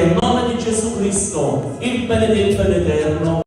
Nel nome di Gesù Cristo, il benedetto ed eterno.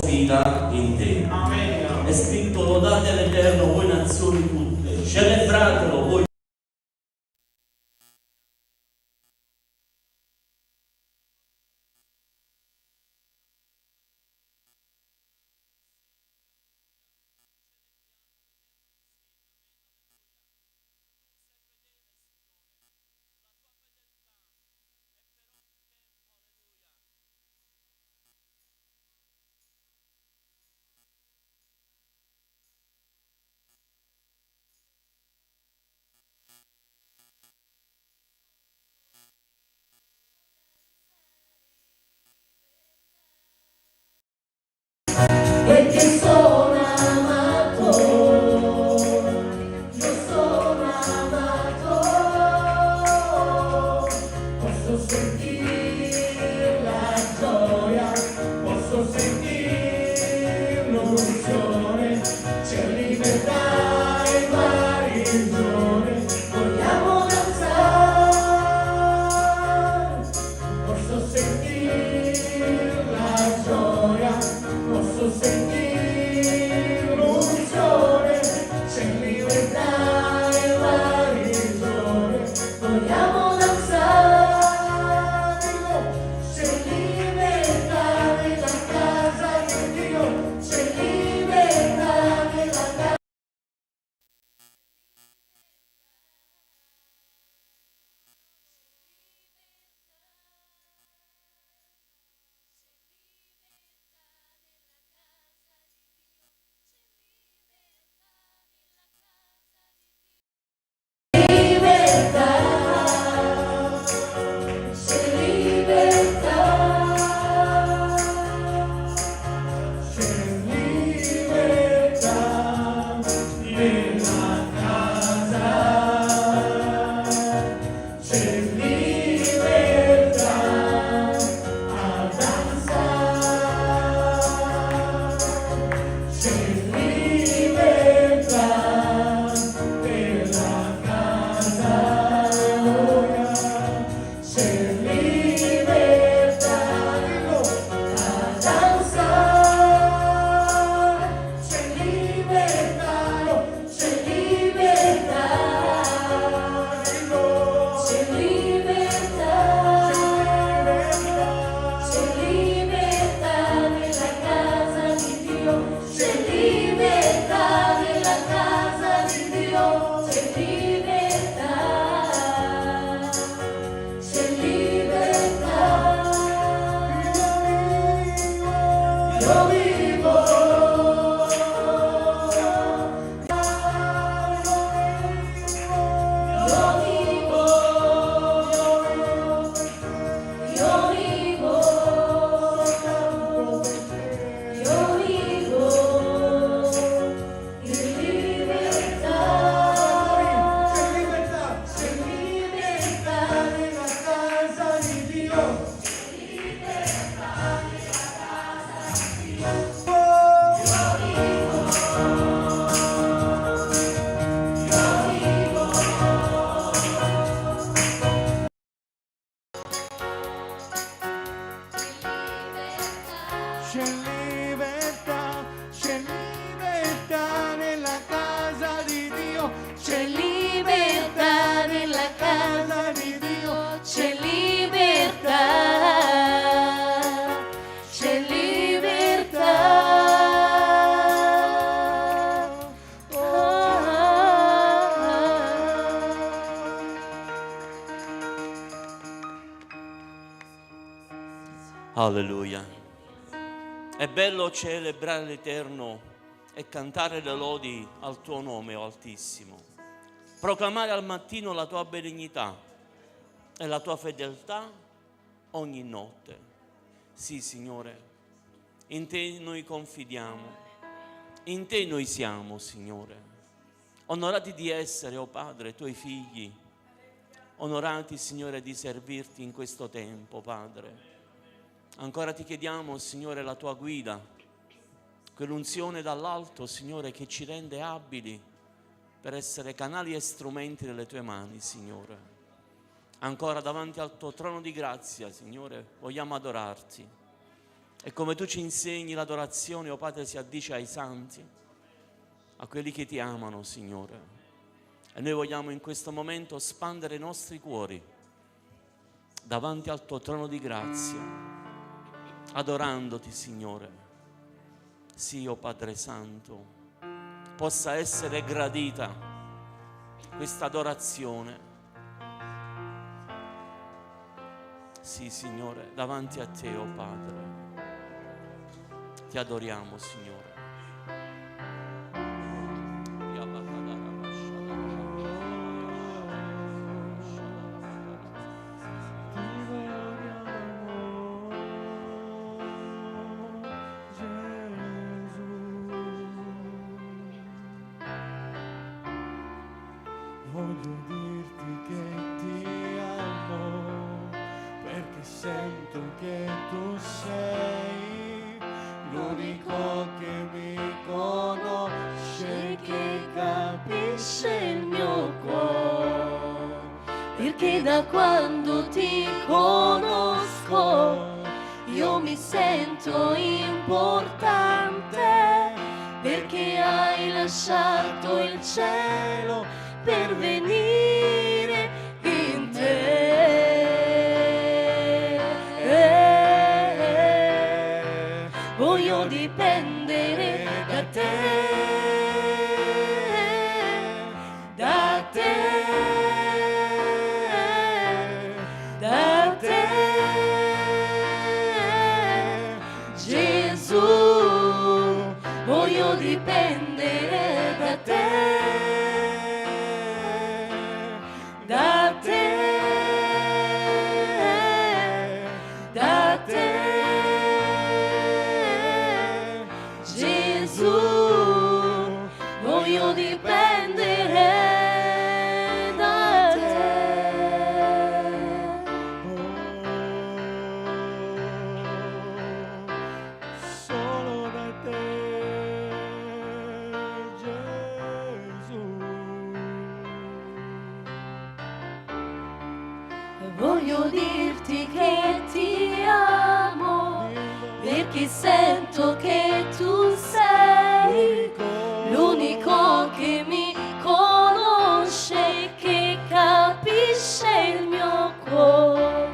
Fida in te. Amen. È scritto: lodate l'Eterno voi nazioni tutte, celebratelo voi. Perché sono amato, io sono amato, posso sentire la gioia, posso sentire l'unzione, c'è libertà e guarigione, vogliamo danzare, posso sentire la gioia, posso sentire l'unzione, c'è libertà e guarigione, vogliamo danzare. Alleluia. È bello celebrare l'Eterno e cantare le lodi al tuo nome, o Altissimo. Proclamare al mattino la tua benignità e la tua fedeltà ogni notte. Sì, Signore, in te noi confidiamo, in te noi siamo, Signore. Onorati di essere, o Padre, tuoi figli, onorati, Signore, di servirti in questo tempo, Padre. Ancora ti chiediamo, Signore, la tua guida, quell'unzione dall'alto, Signore, che ci rende abili per essere canali e strumenti nelle tue mani, Signore. Ancora davanti al tuo trono di grazia, Signore, vogliamo adorarti. E come tu ci insegni l'adorazione, o Padre, si addice ai santi, a quelli che ti amano, Signore. E noi vogliamo in questo momento spandere i nostri cuori davanti al tuo trono di grazia, adorandoti, Signore. Sì, o Padre Santo, possa essere gradita questa adorazione. Sì, Signore, davanti a te, o Padre, ti adoriamo, Signore. Voglio dirti che ti amo, perché sento che tu sei l'unico che mi conosce, che capisce il mio cuore. Perché da quando ti conosco io mi sento importante, perché hai lasciato il cielo per venire in te. Voglio dipendere da te, da te, da te, Gesù. Voglio dipendere da te. Da te, da te, Gesù, voglio dipendere da te. Solo da te, Gesù. Voglio dirti che ti amo, perché sento che tu sei l'unico che mi conosce, che capisce il mio cuore.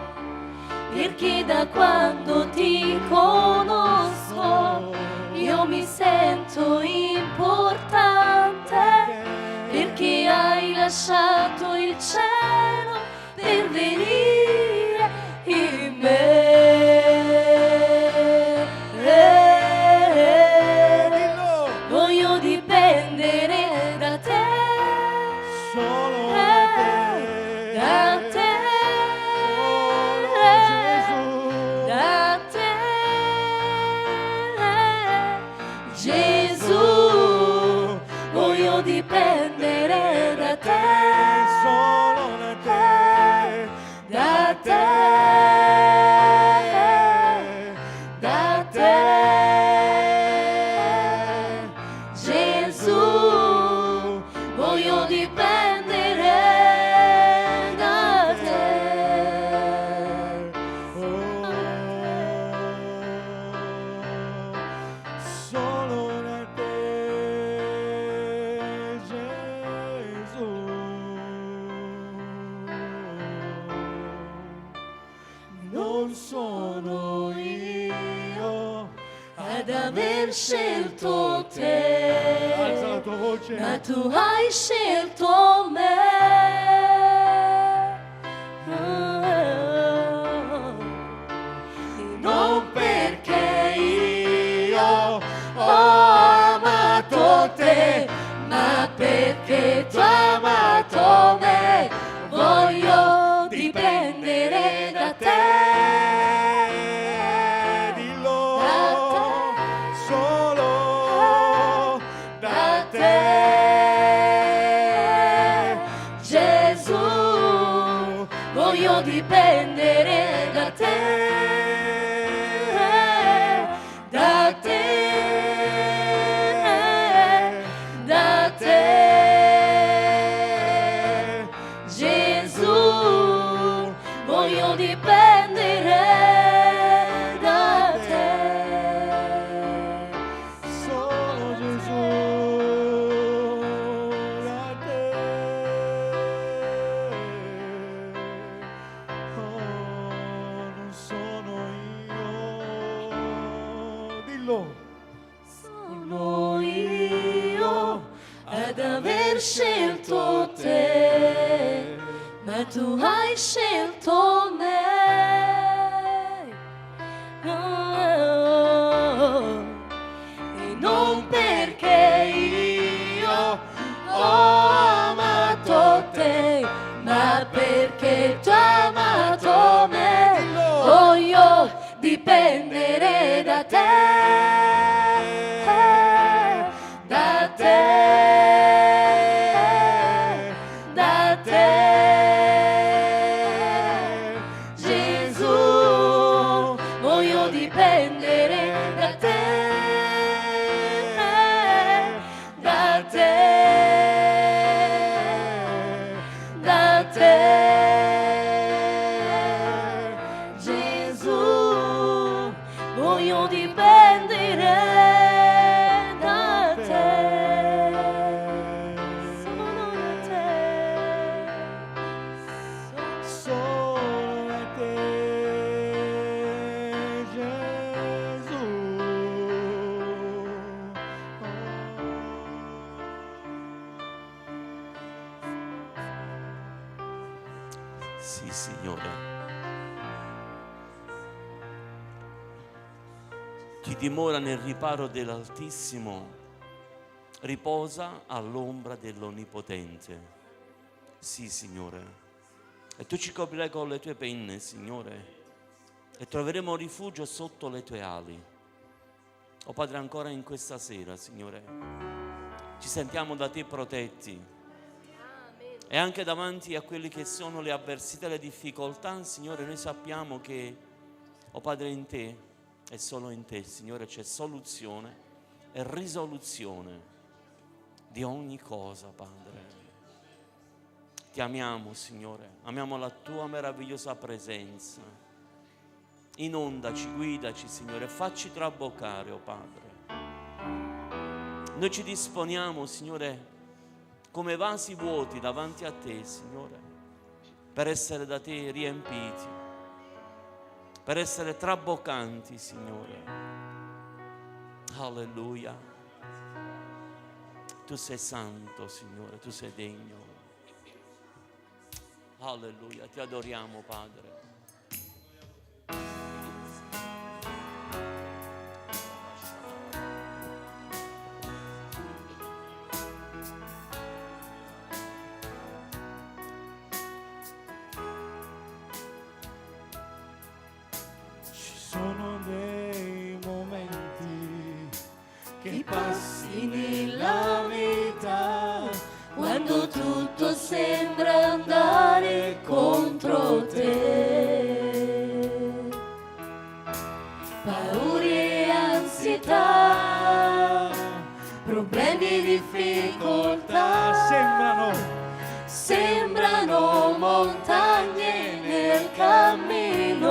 Perché da quando ti conosco io mi sento importante, perché hai lasciato il cielo per venire in me. Voglio dipendere da te, Solo da te, da te, Gesù. Voglio dipendere da te, solo da te, da te, da te, Gesù. Voglio dipendere da te. Solo da te, Gesù. Non sono io Ad aver scelto te, alza la tua voce, ma tu hai scelto me. Non dipendere da te. Dillo, Da te. solo da te. Gesù, voglio dipendere da te. Da te. Da te. Gesù, voglio dipendere da te. Solo Gesù, da te. Oh, non sono io. Dillo. Sono io ad aver scelto te, ma tu hai scelto me. Oh, e non perché io ho amato te, ma perché tu hai amato me. Voglio dipendere da te. Da te, da te, Gesù, voglio dipendere da te, da te, da te, Gesù, voglio dipendere. Solo da te, Gesù. Sì, Signore. Chi dimora nel riparo dell'Altissimo riposa all'ombra dell'Onnipotente. Sì, Signore. E tu ci coprirai con le tue penne, Signore, e troveremo rifugio sotto le tue ali. Oh Padre, ancora in questa sera, Signore, ci sentiamo da te protetti. E anche davanti a quelle che sono le avversità e le difficoltà, Signore, noi sappiamo che, oh Padre, in te e solo in te, Signore, c'è soluzione e risoluzione di ogni cosa, Padre. Ti amiamo, Signore, amiamo la tua meravigliosa presenza. Inondaci, guidaci, Signore, facci traboccare, oh Padre. Noi ci disponiamo, Signore, come vasi vuoti davanti a te, Signore, per essere da te riempiti, per essere traboccanti, Signore. Alleluia. Tu sei santo, Signore, tu sei degno. Alleluia, ti adoriamo, Padre. Ci sono dei momenti che passi nella vita Quando tutto sembra andare contro te, paure e ansietà, problemi e difficoltà sembrano montagne nel cammino,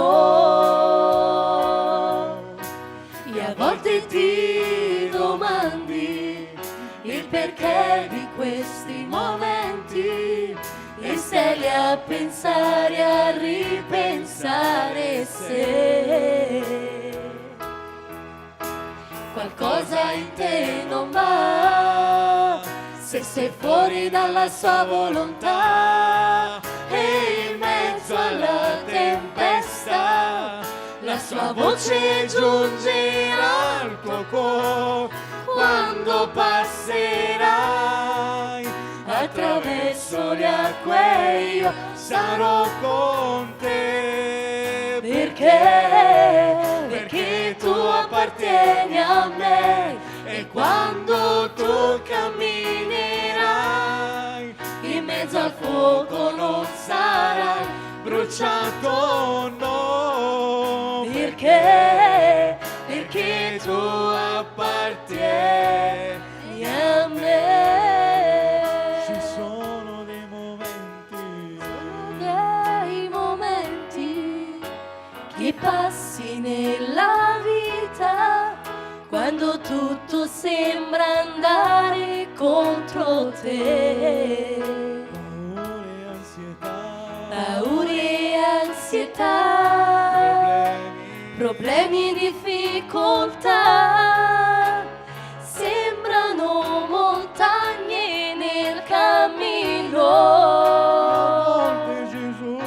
e a volte ti domandi il perché di questi momenti e stai lì a pensare, a ripensare se qualcosa in te non va, se sei fuori dalla sua volontà e in mezzo alla tempesta la sua voce giungerà al tuo cuore quando passerai attraverso attraverso le acque io sarò con te. perché tu appartieni a me, E quando tu camminerai in mezzo al fuoco non sarai bruciato, no, perché tu appartieni a me. Ci sono dei momenti Dei momenti che passi nella vita quando tutto sembra andare contro te. paure e ansietà, Paure e ansietà, problemi e difficoltà sembrano montagne nel cammino. Gesù,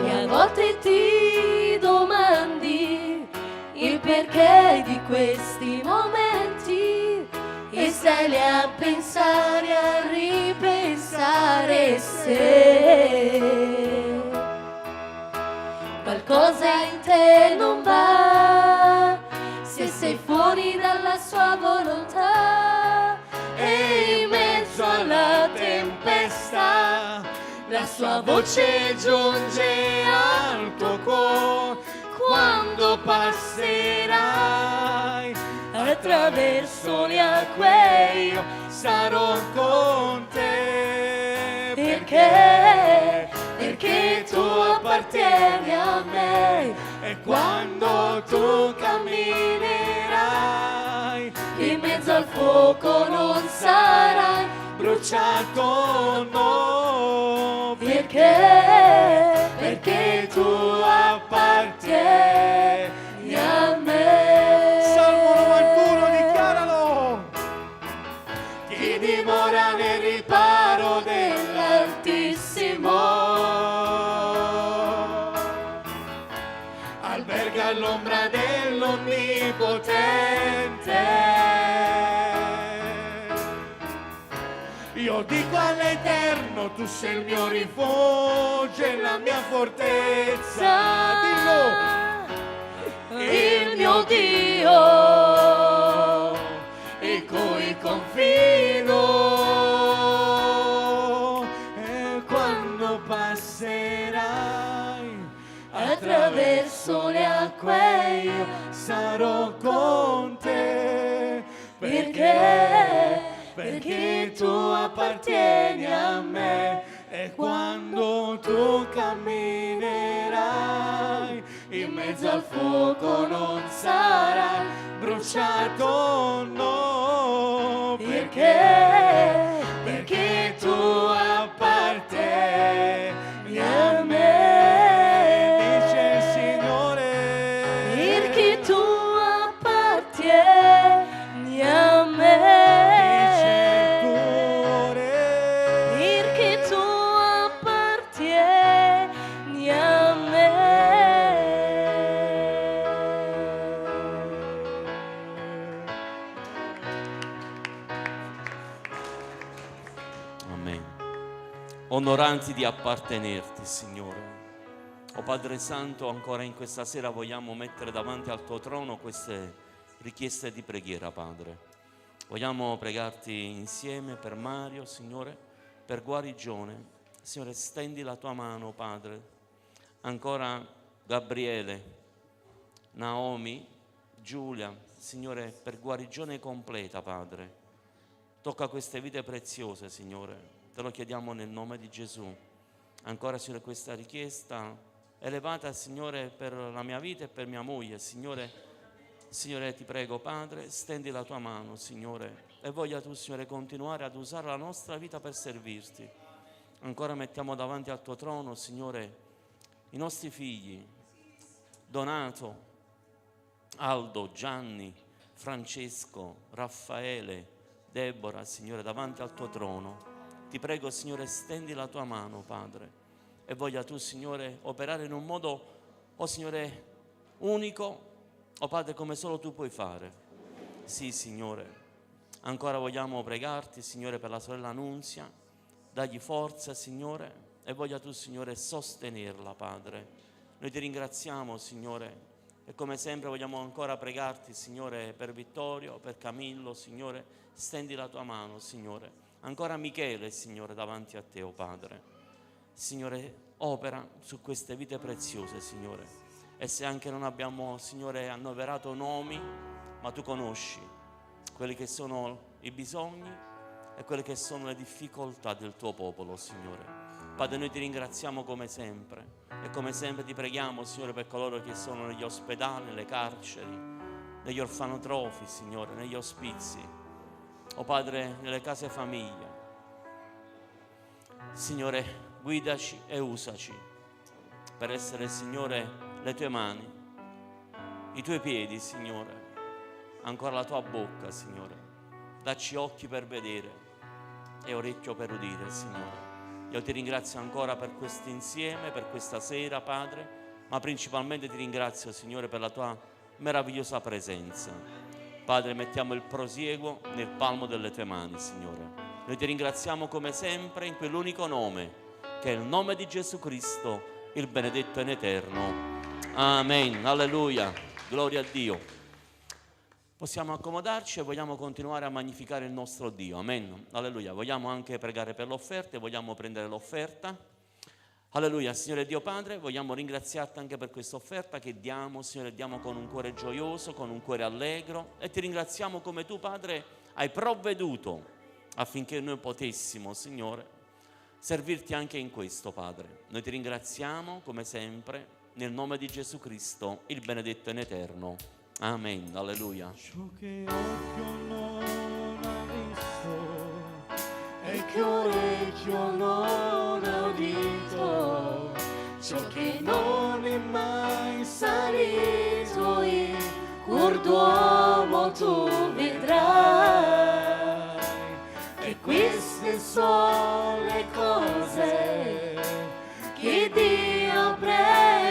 E a volte ti domandi il perché di questi momenti e stai lì a pensare, a ripensare se qualcosa in te non va, se sei fuori dalla sua volontà e in mezzo alla tempesta la sua voce giunge al tuo cuore quando passerai attraverso le acque io sarò con te. perché tu appartieni a me. E quando tu camminerai In mezzo al fuoco non sarai bruciato, no, perché tu appartieni a me. Salmo 91, dichiaralo. Chi dimora nel riparo dell'Altissimo alberga all'ombra dell'Onnipotente. Io dico all'Eterno, tu sei il mio rifugio e la mia fortezza. Dillo. Il mio Dio in cui confido. E quando passerai attraverso le acque io sarò con te. Perché tu appartieni a me. E quando tu camminerai in mezzo al fuoco non sarai bruciato, no, perché tu appartieni a me, dice il Signore, perché tu appartieni a me. Perché tu appartieni a me. Amen. Onoranti di appartenerti, Signore. O Padre Santo, ancora in questa sera vogliamo mettere davanti al tuo trono queste richieste di preghiera, Padre. Vogliamo pregarti insieme per Mario, Signore, per guarigione. Signore, stendi la tua mano, Padre. Ancora Gabriele, Naomi, Giulia, Signore, per guarigione completa, Padre. Tocca queste vite preziose, Signore. Te lo chiediamo nel nome di Gesù. Ancora, Signore, questa richiesta elevata, Signore, per la mia vita e per mia moglie, Signore, ti prego, Padre, stendi la tua mano, Signore, e voglia tu, Signore, continuare ad usare la nostra vita per servirti. Ancora mettiamo davanti al tuo trono, Signore, i nostri figli, Donato, Aldo, Gianni, Francesco, Raffaele, Deborah, Signore, davanti al tuo trono. Ti prego, Signore, stendi la tua mano, Padre, e voglia tu, Signore, operare in un modo, oh Signore, unico, oh Padre, come solo tu puoi fare. Sì, Signore. Ancora vogliamo pregarti, Signore, per la sorella Nunzia, dagli forza, Signore, e voglia tu, Signore, sostenerla, Padre. Noi ti ringraziamo, Signore, e come sempre vogliamo ancora pregarti, Signore, per Vittorio, per Camillo, Signore, stendi la tua mano, Signore. Ancora Michele, Signore, davanti a te, oh Padre. Signore, opera su queste vite preziose, Signore. E se anche non abbiamo, Signore, annoverato nomi, ma tu conosci quelli che sono i bisogni e quelle che sono le difficoltà del tuo popolo, Signore. Padre, noi ti ringraziamo come sempre e come sempre ti preghiamo, Signore, per coloro che sono negli ospedali, nelle carceri, negli orfanotrofi, Signore, negli ospizi, o Padre, nelle case famiglia. Signore, guidaci e usaci per essere, Signore, le tue mani, i tuoi piedi, Signore, ancora la tua bocca, Signore. Dacci occhi per vedere e orecchio per udire, Signore. Io ti ringrazio ancora per questo insieme, per questa sera, Padre, ma principalmente ti ringrazio, Signore, per la tua meravigliosa presenza. Padre, mettiamo il prosieguo nel palmo delle tue mani, Signore. Noi ti ringraziamo come sempre in quell'unico nome, che è il nome di Gesù Cristo, il benedetto in eterno. Amen. Alleluia. Gloria a Dio. Possiamo accomodarci e vogliamo continuare a magnificare il nostro Dio. Amen. Alleluia. Vogliamo anche pregare per l'offerta e vogliamo prendere l'offerta. Alleluia. Signore Dio Padre, vogliamo ringraziarti anche per questa offerta che diamo, Signore, diamo con un cuore gioioso, con un cuore allegro, e ti ringraziamo come tu, Padre, hai provveduto affinché noi potessimo, Signore, servirti anche in questo, Padre. Noi ti ringraziamo come sempre nel nome di Gesù Cristo, il benedetto in eterno. Amen, alleluia. Ciò che occhio non ha visto e che orecchio non ha udito, ciò che non è mai salito in cuor d'uomo tu vedrai, e queste sono le cose che Dio ha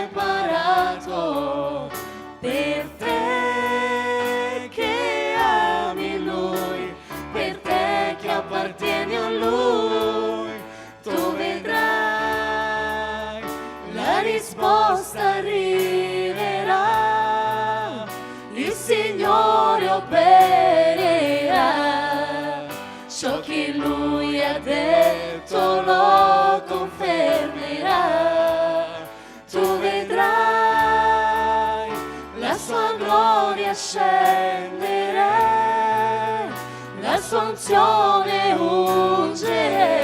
preparato per te che ami Lui, per te che appartieni a Lui. Tu vedrai, la risposta arriverà, il Signore opererà, ciò che Lui ha detto lo confermerà. Tu vedrai, la sua gloria scenderà, la sua unzione ungerà,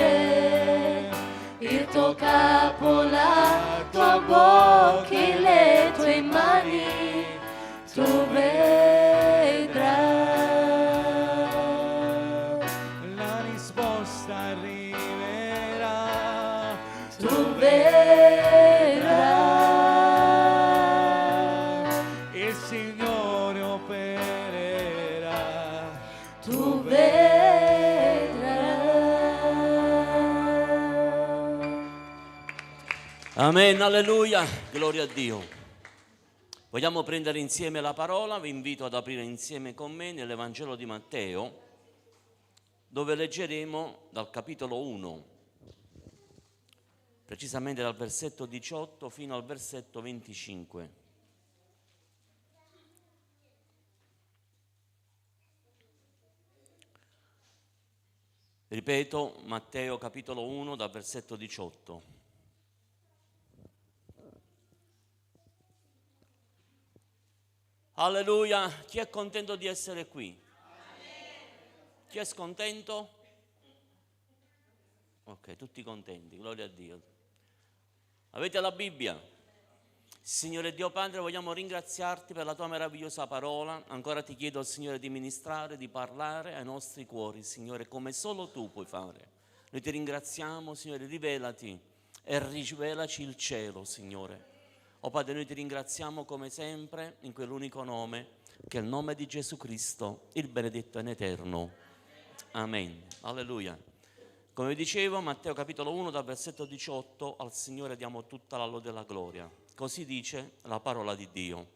il tuo capo, la tua bocca e le tue mani, tu vedrai, la risposta arriverà. tu vedrai, Il Signore opererà. tu vedrai. Amen, alleluia, gloria a Dio. Vogliamo prendere insieme la parola, vi invito ad aprire insieme con me nell'Evangelo di Matteo, dove leggeremo dal capitolo 1, precisamente dal versetto 18 fino al versetto 25. Ripeto, Matteo capitolo 1 dal versetto 18. Alleluia, chi è contento di essere qui? Chi è scontento? Ok, tutti contenti, gloria a Dio. Avete la Bibbia? Signore Dio Padre, vogliamo ringraziarti per la tua meravigliosa parola. Ancora ti chiedo, Signore, di ministrare, di parlare ai nostri cuori, Signore, come solo tu puoi fare. Noi ti ringraziamo, Signore, rivelati e rivelaci il cielo, Signore. Oh Padre, noi ti ringraziamo come sempre in quell'unico nome, che è il nome di Gesù Cristo, il benedetto in eterno. Amen. Alleluia. Come vi dicevo, Matteo capitolo 1 dal versetto 18, al Signore diamo tutta la lode e la gloria. Così dice la parola di Dio.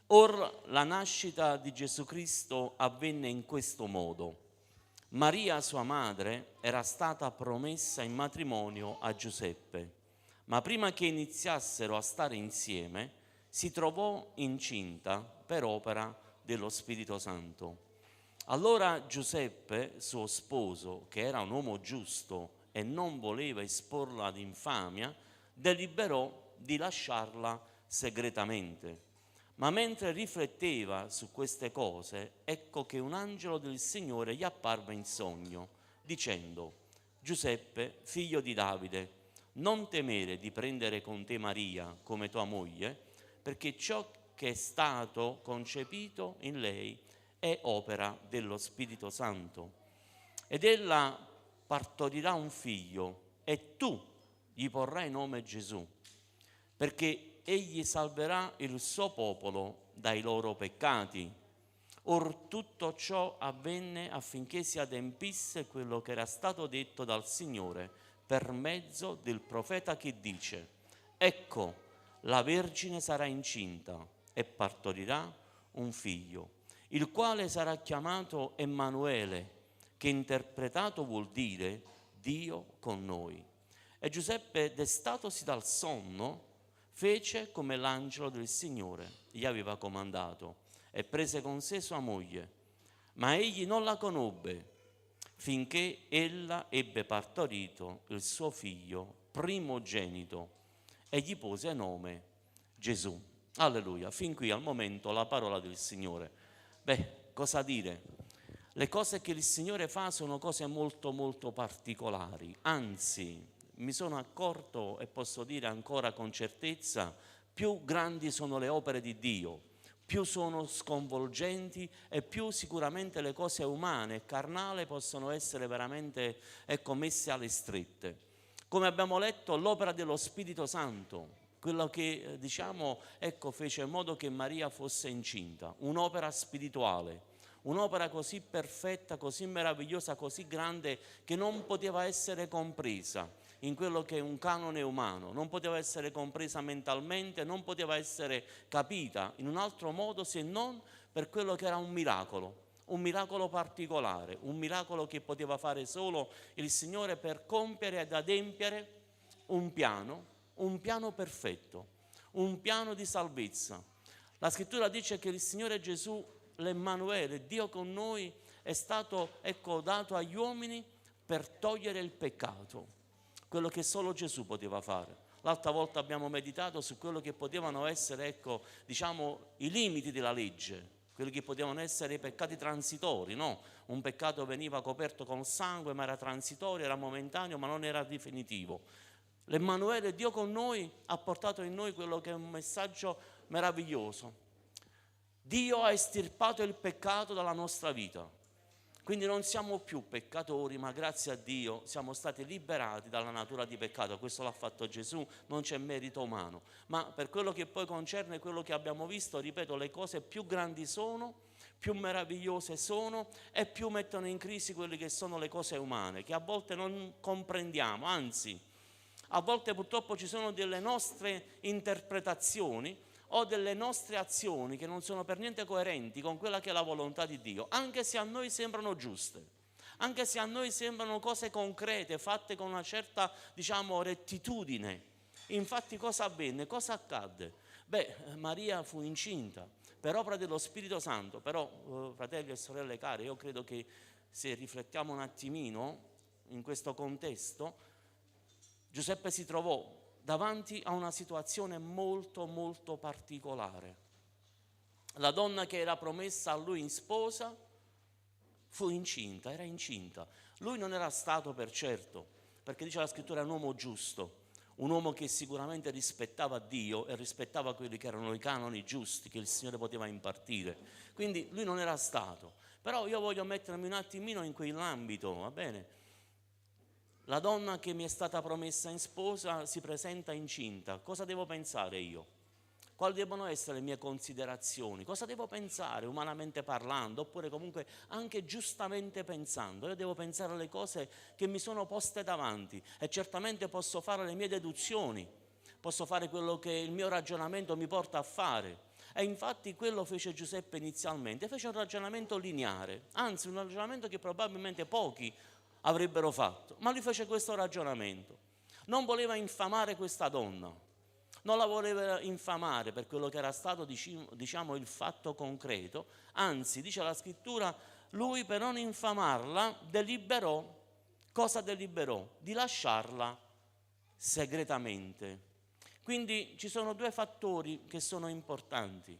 Or la nascita di Gesù Cristo avvenne in questo modo. Maria, sua madre, era stata promessa in matrimonio a Giuseppe, ma prima che iniziassero a stare insieme si trovò incinta per opera dello Spirito Santo. Allora Giuseppe, suo sposo, che era un uomo giusto e non voleva esporla ad infamia, deliberò di lasciarla segretamente. Ma mentre rifletteva su queste cose, ecco che un angelo del Signore gli apparve in sogno, dicendo: Giuseppe, figlio di Davide, non temere di prendere con te Maria come tua moglie, perché ciò che è stato concepito in lei è opera dello Spirito Santo. Ed ella partorirà un figlio e tu gli porrai nome Gesù, perché egli salverà il suo popolo dai loro peccati. Or tutto ciò avvenne affinché si adempisse quello che era stato detto dal Signore per mezzo del profeta che dice: ecco, la Vergine sarà incinta e partorirà un figlio, il quale sarà chiamato Emanuele, che interpretato vuol dire Dio con noi. E Giuseppe, destatosi dal sonno, fece come l'angelo del Signore gli aveva comandato e prese con sé sua moglie, ma egli non la conobbe finché ella ebbe partorito il suo figlio primogenito e gli pose nome Gesù. Alleluia. Fin qui al momento la parola del Signore. Cosa dire? Le cose che il Signore fa sono cose molto molto particolari, anzi mi sono accorto e posso dire ancora con certezza, più grandi sono le opere di Dio, più sono sconvolgenti e più sicuramente le cose umane e carnali possono essere veramente messe alle strette. Come abbiamo letto, l'opera dello Spirito Santo, quello che fece in modo che Maria fosse incinta, un'opera spirituale, un'opera così perfetta, così meravigliosa, così grande che non poteva essere compresa in quello che è un canone umano, non poteva essere compresa mentalmente, non poteva essere capita in un altro modo se non per quello che era un miracolo particolare, un miracolo che poteva fare solo il Signore per compiere ed adempiere un piano perfetto, un piano di salvezza. La scrittura dice che il Signore Gesù, l'Emmanuele, Dio con noi, è stato dato agli uomini per togliere il peccato, quello che solo Gesù poteva fare. L'altra volta abbiamo meditato su quello che potevano essere i limiti della legge, quelli che potevano essere i peccati transitori, no? Un peccato veniva coperto con sangue ma era transitorio, era momentaneo ma non era definitivo. L'Emmanuele, Dio con noi, ha portato in noi quello che è un messaggio meraviglioso. Dio ha estirpato il peccato dalla nostra vita. Quindi non siamo più peccatori, ma grazie a Dio siamo stati liberati dalla natura di peccato. Questo l'ha fatto Gesù, non c'è merito umano. Ma per quello che poi concerne quello che abbiamo visto, ripeto, le cose più grandi sono, più meravigliose sono e più mettono in crisi quelle che sono le cose umane, che a volte non comprendiamo, anzi, a volte purtroppo ci sono delle nostre interpretazioni o delle nostre azioni che non sono per niente coerenti con quella che è la volontà di Dio, anche se a noi sembrano giuste, anche se a noi sembrano cose concrete, fatte con una certa, rettitudine. Infatti cosa avvenne? Cosa accadde? Maria fu incinta per opera dello Spirito Santo, però fratelli e sorelle care, io credo che se riflettiamo un attimino in questo contesto, Giuseppe si trovò davanti a una situazione molto molto particolare. La donna che era promessa a lui in sposa fu incinta, era incinta. Lui non era stato per certo, perché dice la scrittura è un uomo giusto, un uomo che sicuramente rispettava Dio e rispettava quelli che erano i canoni giusti che il Signore poteva impartire. Quindi lui non era stato. Però io voglio mettermi un attimino in quell'ambito, va bene? La donna che mi è stata promessa in sposa si presenta incinta. Cosa devo pensare io? Quali devono essere le mie considerazioni? Cosa devo pensare umanamente parlando, oppure comunque anche giustamente pensando? Io devo pensare alle cose che mi sono poste davanti e certamente posso fare le mie deduzioni, posso fare quello che il mio ragionamento mi porta a fare. E infatti quello fece Giuseppe inizialmente, fece un ragionamento lineare, anzi un ragionamento che probabilmente pochi avrebbero fatto, ma lui fece questo ragionamento. Non voleva infamare questa donna, non la voleva infamare per quello che era stato, diciamo, il fatto concreto, anzi, dice la scrittura, lui per non infamarla deliberò, cosa deliberò? Di lasciarla segretamente. Quindi ci sono due fattori che sono importanti.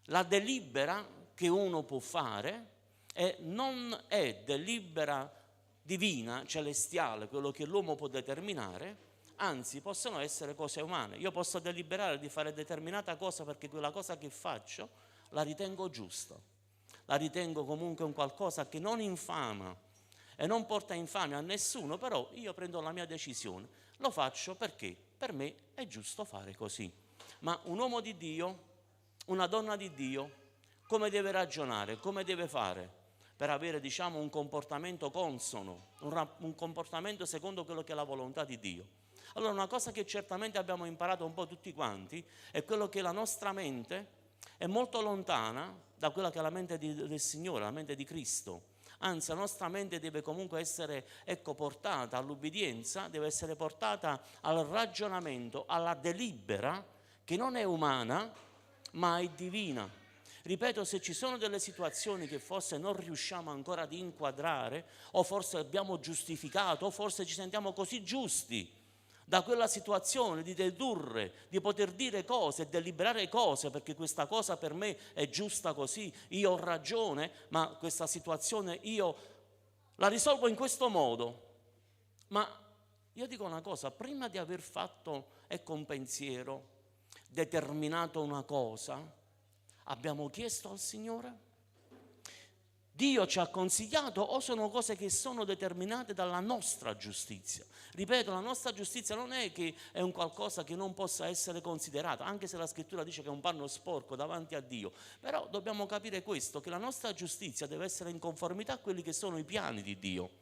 La delibera che uno può fare non è delibera divina, celestiale, quello che l'uomo può determinare, anzi possono essere cose umane. Io posso deliberare di fare determinata cosa perché quella cosa che faccio la ritengo giusta, la ritengo comunque un qualcosa che non infama e non porta infamia a nessuno, però io prendo la mia decisione, lo faccio perché per me è giusto fare così. Ma un uomo di Dio, una donna di Dio, come deve ragionare, come deve fare per avere, diciamo, un comportamento consono, un comportamento secondo quello che è la volontà di Dio? Allora, una cosa che certamente abbiamo imparato un po' tutti quanti è quello che la nostra mente è molto lontana da quella che è la mente del Signore, la mente di Cristo. Anzi, la nostra mente deve comunque essere, portata all'ubbidienza, deve essere portata al ragionamento, alla delibera, che non è umana, ma è divina. Ripeto, se ci sono delle situazioni che forse non riusciamo ancora ad inquadrare, o forse abbiamo giustificato, o forse ci sentiamo così giusti da quella situazione di dedurre, di poter dire cose, deliberare cose, perché questa cosa per me è giusta così, io ho ragione, ma questa situazione io la risolvo in questo modo. Ma io dico una cosa, prima di aver fatto, un pensiero, determinato una cosa, abbiamo chiesto al Signore? Dio ci ha consigliato o sono cose che sono determinate dalla nostra giustizia? Ripeto, la nostra giustizia non è che è un qualcosa che non possa essere considerato, anche se la scrittura dice che è un panno sporco davanti a Dio, però dobbiamo capire questo, che la nostra giustizia deve essere in conformità a quelli che sono i piani di Dio.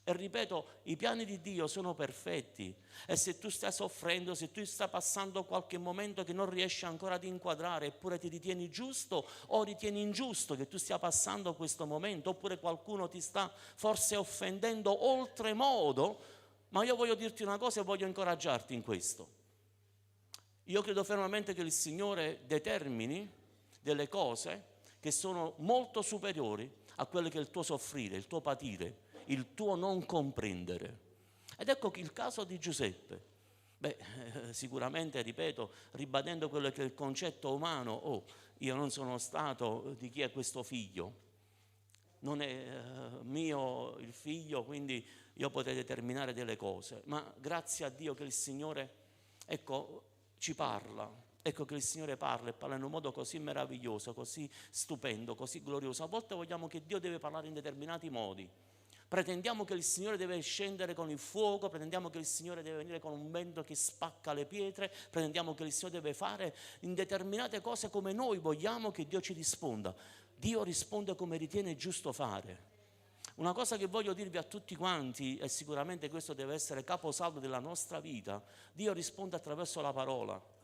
E ripeto, i piani di Dio sono perfetti e se tu stai soffrendo, se tu stai passando qualche momento che non riesci ancora ad inquadrare, eppure ti ritieni giusto o ritieni ingiusto che tu stia passando questo momento, oppure qualcuno ti sta forse offendendo oltremodo, ma io voglio dirti una cosa e voglio incoraggiarti in questo. Io credo fermamente che il Signore determini delle cose che sono molto superiori a quelle che è il tuo soffrire, il tuo patire, il tuo non comprendere. Ed ecco il caso di Giuseppe. Sicuramente, ripeto, ribadendo quello che è il concetto umano, io non sono stato di chi è questo figlio, non è mio il figlio, quindi io potrei determinare delle cose, ma grazie a Dio che il Signore, ci parla. Ecco che il Signore parla e parla in un modo così meraviglioso, così stupendo, così glorioso. A volte vogliamo che Dio deve parlare in determinati modi. Pretendiamo che il Signore deve scendere con il fuoco, pretendiamo che il Signore deve venire con un vento che spacca le pietre, pretendiamo che il Signore deve fare in determinate cose come noi vogliamo che Dio ci risponda. Dio risponde come ritiene giusto fare. Una cosa che voglio dirvi a tutti quanti, e sicuramente questo deve essere caposaldo della nostra vita, Dio risponde attraverso la parola.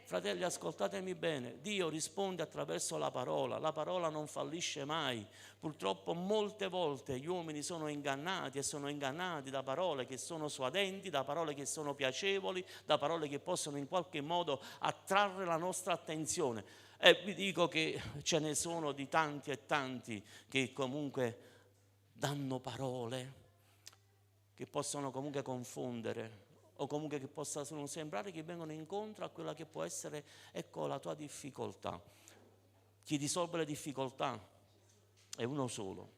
Fratelli, ascoltatemi bene, Dio risponde attraverso la parola non fallisce mai. Purtroppo molte volte gli uomini sono ingannati e sono ingannati da parole che sono suadenti, da parole che sono piacevoli, da parole che possono in qualche modo attrarre la nostra attenzione. E vi dico che ce ne sono di tanti e tanti che comunque danno parole che possono comunque confondere, o comunque che possano sembrare che vengono incontro a quella che può essere, la tua difficoltà. Chi risolve le difficoltà è uno solo,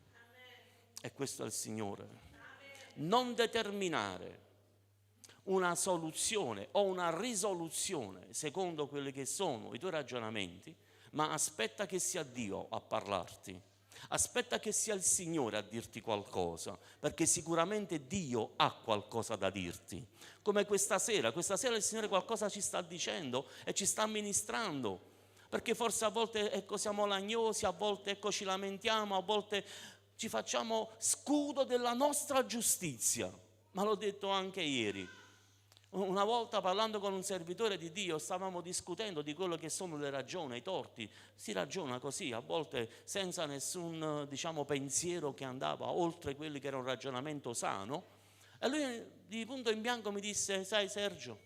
e questo è il Signore. Non determinare una soluzione o una risoluzione secondo quelli che sono i tuoi ragionamenti, ma aspetta che sia Dio a parlarti. Aspetta che sia il Signore a dirti qualcosa, perché sicuramente Dio ha qualcosa da dirti. Come questa sera il Signore qualcosa ci sta dicendo e ci sta ministrando, perché forse a volte siamo lagnosi, a volte ci lamentiamo, a volte ci facciamo scudo della nostra giustizia, ma l'ho detto anche ieri. Una volta parlando con un servitore di Dio stavamo discutendo di quello che sono le ragioni, i torti. Si ragiona così, a volte senza nessun pensiero che andava oltre quelli che era un ragionamento sano. E lui di punto in bianco mi disse: sai Sergio,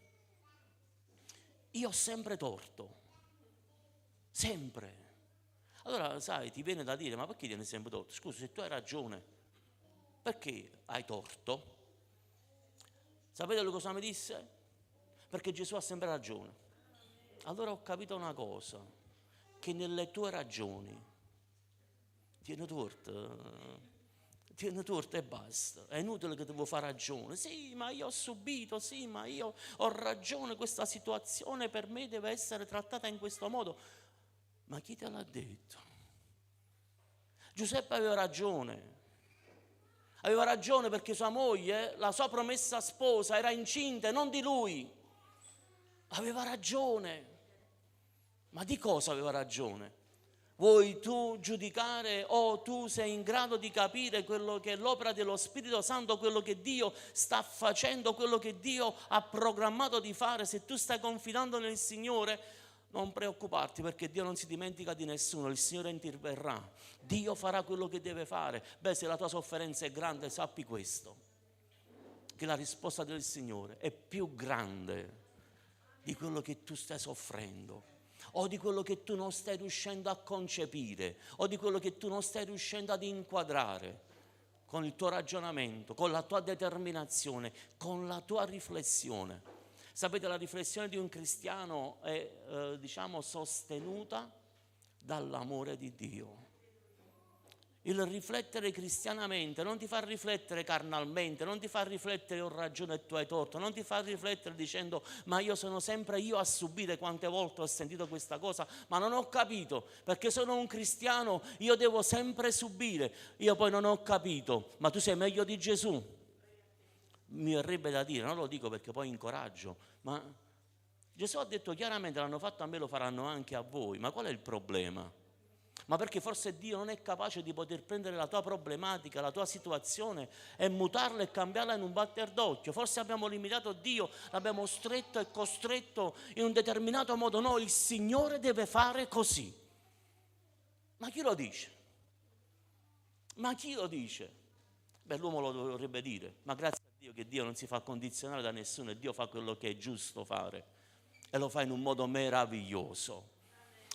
io ho sempre torto, sempre. Allora sai, ti viene da dire: ma perché tieni sempre torto? Scusa, se tu hai ragione, perché hai torto? Sapete cosa mi disse? Perché Gesù ha sempre ragione. Allora ho capito una cosa, che nelle tue ragioni tieni torto e basta. È inutile che devo fare ragione. Sì, ma io ho subito, sì, ma io ho ragione, questa situazione per me deve essere trattata in questo modo. Ma chi te l'ha detto? Giuseppe aveva ragione. Aveva ragione perché sua moglie, la sua promessa sposa, era incinta e non di lui. Aveva ragione. Ma di cosa aveva ragione? Vuoi tu giudicare o tu sei in grado di capire quello che è l'opera dello Spirito Santo, quello che Dio sta facendo, quello che Dio ha programmato di fare? Se tu stai confidando nel Signore, non preoccuparti, perché Dio non si dimentica di nessuno, il Signore interverrà, Dio farà quello che deve fare. Se la tua sofferenza è grande, sappi questo, che la risposta del Signore è più grande di quello che tu stai soffrendo, o di quello che tu non stai riuscendo a concepire, o di quello che tu non stai riuscendo ad inquadrare con il tuo ragionamento, con la tua determinazione, con la tua riflessione. Sapete, la riflessione di un cristiano è sostenuta dall'amore di Dio. Il riflettere cristianamente non ti fa riflettere carnalmente, non ti fa riflettere ho ragione e tu hai torto, non ti fa riflettere dicendo ma io sono sempre io a subire. Quante volte ho sentito questa cosa, ma non ho capito, perché sono un cristiano, io devo sempre subire. Io poi non ho capito, ma tu sei meglio di Gesù. Mi verrebbe da dire, non lo dico perché poi incoraggio, ma Gesù ha detto chiaramente: l'hanno fatto a me, lo faranno anche a voi. Ma qual è il problema? Ma perché forse Dio non è capace di poter prendere la tua problematica, la tua situazione e mutarla e cambiarla in un batter d'occhio. Forse abbiamo limitato Dio, l'abbiamo stretto e costretto in un determinato modo. No, il Signore deve fare così. Ma chi lo dice? Ma chi lo dice? L'uomo lo dovrebbe dire, ma grazie a Dio che Dio non si fa condizionare da nessuno e Dio fa quello che è giusto fare e lo fa in un modo meraviglioso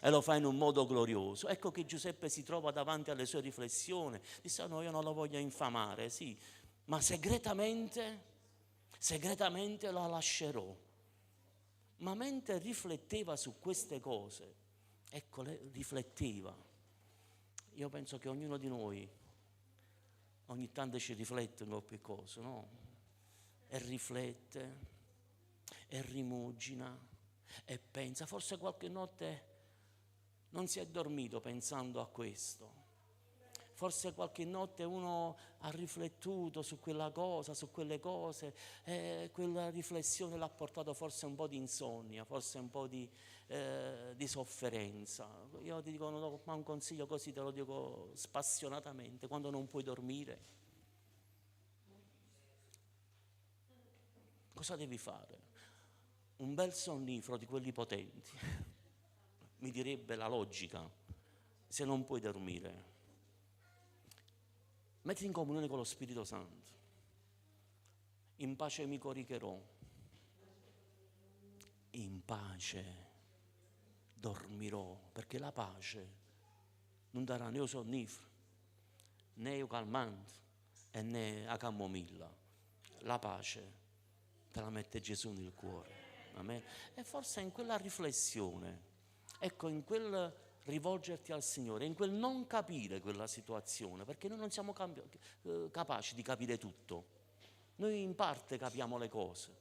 e lo fa in un modo glorioso. Ecco che Giuseppe si trova davanti alle sue riflessioni, dice: no, io non lo voglio infamare, sì, ma segretamente la lascerò. Ma mentre rifletteva su queste cose, ecco, rifletteva. Io penso che ognuno di noi ogni tanto ci riflette un po' più cose, no? E riflette, e rimugina, e pensa. Forse qualche notte non si è dormito pensando a questo. Forse qualche notte uno ha riflettuto su quella cosa, su quelle cose, e quella riflessione l'ha portato forse un po' di insonnia, forse un po' di sofferenza. Io ti dico, ma un consiglio così te lo dico spassionatamente: quando non puoi dormire, cosa devi fare? Un bel sonnifero di quelli potenti, mi direbbe la logica. Se non puoi dormire, metti in comunione con lo Spirito Santo. In pace mi coricherò, in pace dormirò, perché la pace non darà né un sonnifero, né un calmante e né a camomilla. La pace te la mette Gesù nel cuore. Amen. E forse in quella riflessione, ecco, in quel rivolgerti al Signore, in quel non capire quella situazione, perché noi non siamo capaci di capire tutto. Noi in parte capiamo le cose.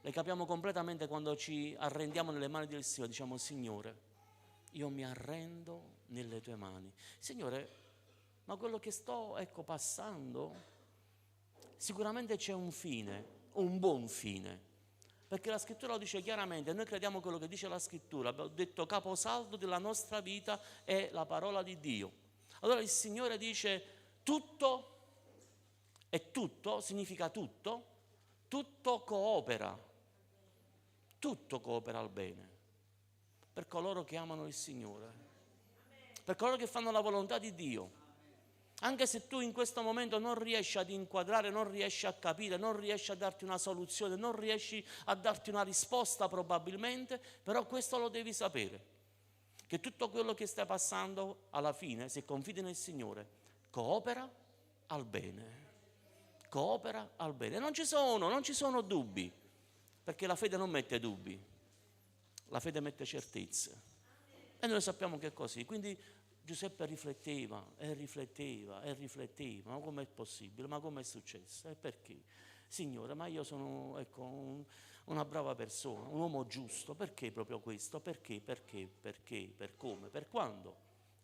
Le capiamo completamente quando ci arrendiamo nelle mani del Signore. Diciamo: Signore, io mi arrendo nelle tue mani. Signore, ma quello che sto passando, sicuramente c'è un fine, un buon fine, perché la Scrittura lo dice chiaramente. Noi crediamo quello che dice la Scrittura. Abbiamo detto: caposaldo della nostra vita è la parola di Dio. Allora il Signore dice: tutto, e tutto significa tutto tutto coopera al bene per coloro che amano il Signore, per coloro che fanno la volontà di Dio. Anche se tu in questo momento non riesci ad inquadrare, non riesci a capire, non riesci a darti una soluzione, non riesci a darti una risposta probabilmente, però questo lo devi sapere, che tutto quello che stai passando alla fine, se confidi nel Signore, coopera al bene. Coopera al bene. Non ci sono dubbi, perché la fede non mette dubbi, la fede mette certezze. E noi sappiamo che è così. Quindi Giuseppe rifletteva, ma com'è possibile? Ma com'è successo? E perché? Signore, ma io sono una brava persona, un uomo giusto, perché proprio questo? Perché? Per come? Per quando?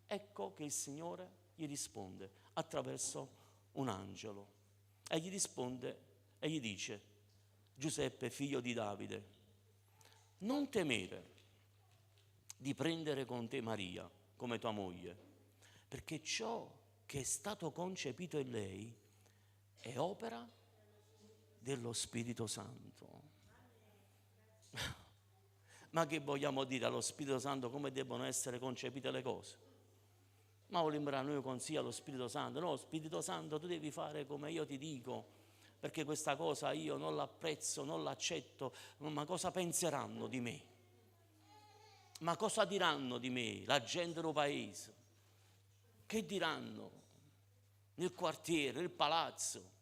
Ecco che il Signore gli risponde attraverso un angelo e gli risponde e gli dice: Giuseppe, figlio di Davide, non temere di prendere con te Maria come tua moglie, perché ciò che è stato concepito in lei è opera dello Spirito Santo. Ma che vogliamo dire allo Spirito Santo come debbono essere concepite le cose? Ma vogliamo noi consigli allo Spirito Santo? No, Spirito Santo, tu devi fare come io ti dico, perché questa cosa io non l'apprezzo, non l'accetto. Ma cosa penseranno di me? Ma cosa diranno di me la gente del paese? Che diranno nel quartiere, nel palazzo?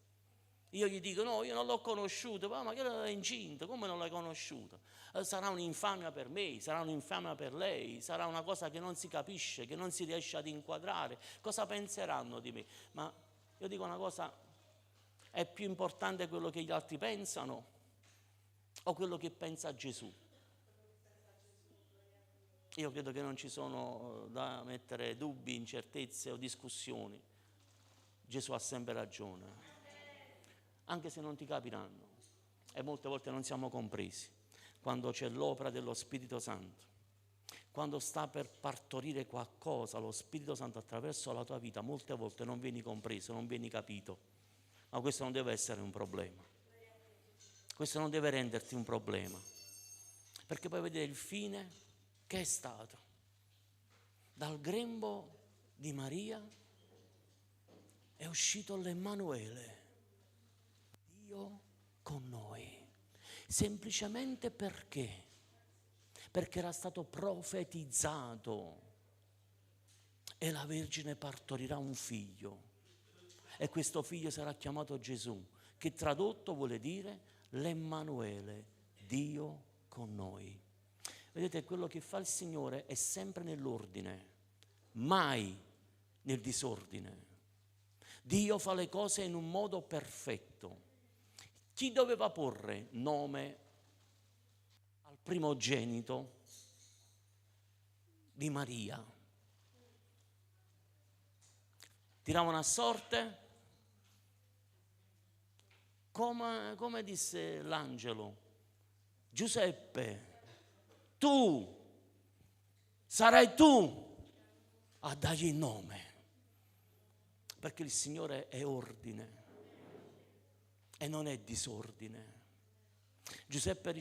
Io gli dico: no, io non l'ho conosciuto. Ma che è incinta? Come non l'hai conosciuta? Sarà un'infamia per me, sarà un'infamia per lei, sarà una cosa che non si capisce, che non si riesce ad inquadrare. Cosa penseranno di me? Ma io dico una cosa: è più importante quello che gli altri pensano o quello che pensa Gesù? Io credo che non ci sono da mettere dubbi, incertezze o discussioni. Gesù ha sempre ragione, anche se non ti capiranno. E molte volte non siamo compresi. Quando c'è l'opera dello Spirito Santo, quando sta per partorire qualcosa, lo Spirito Santo attraverso la tua vita, molte volte non vieni compreso, non vieni capito. Ma questo non deve essere un problema. Questo non deve renderti un problema. Perché puoi vedere il fine che è stato. Dal grembo di Maria è uscito l'Emmanuele, Dio con noi. Semplicemente perché? Perché era stato profetizzato e la Vergine partorirà un figlio e questo figlio sarà chiamato Gesù, che tradotto vuole dire l'Emmanuele, Dio con noi. Vedete, quello che fa il Signore è sempre nell'ordine, mai nel disordine. Dio fa le cose in un modo perfetto. Chi doveva porre nome al primogenito di Maria? Tiravano a sorte? Come disse l'angelo: Giuseppe, sarai tu a dargli il nome, perché il Signore è ordine e non è disordine. Giuseppe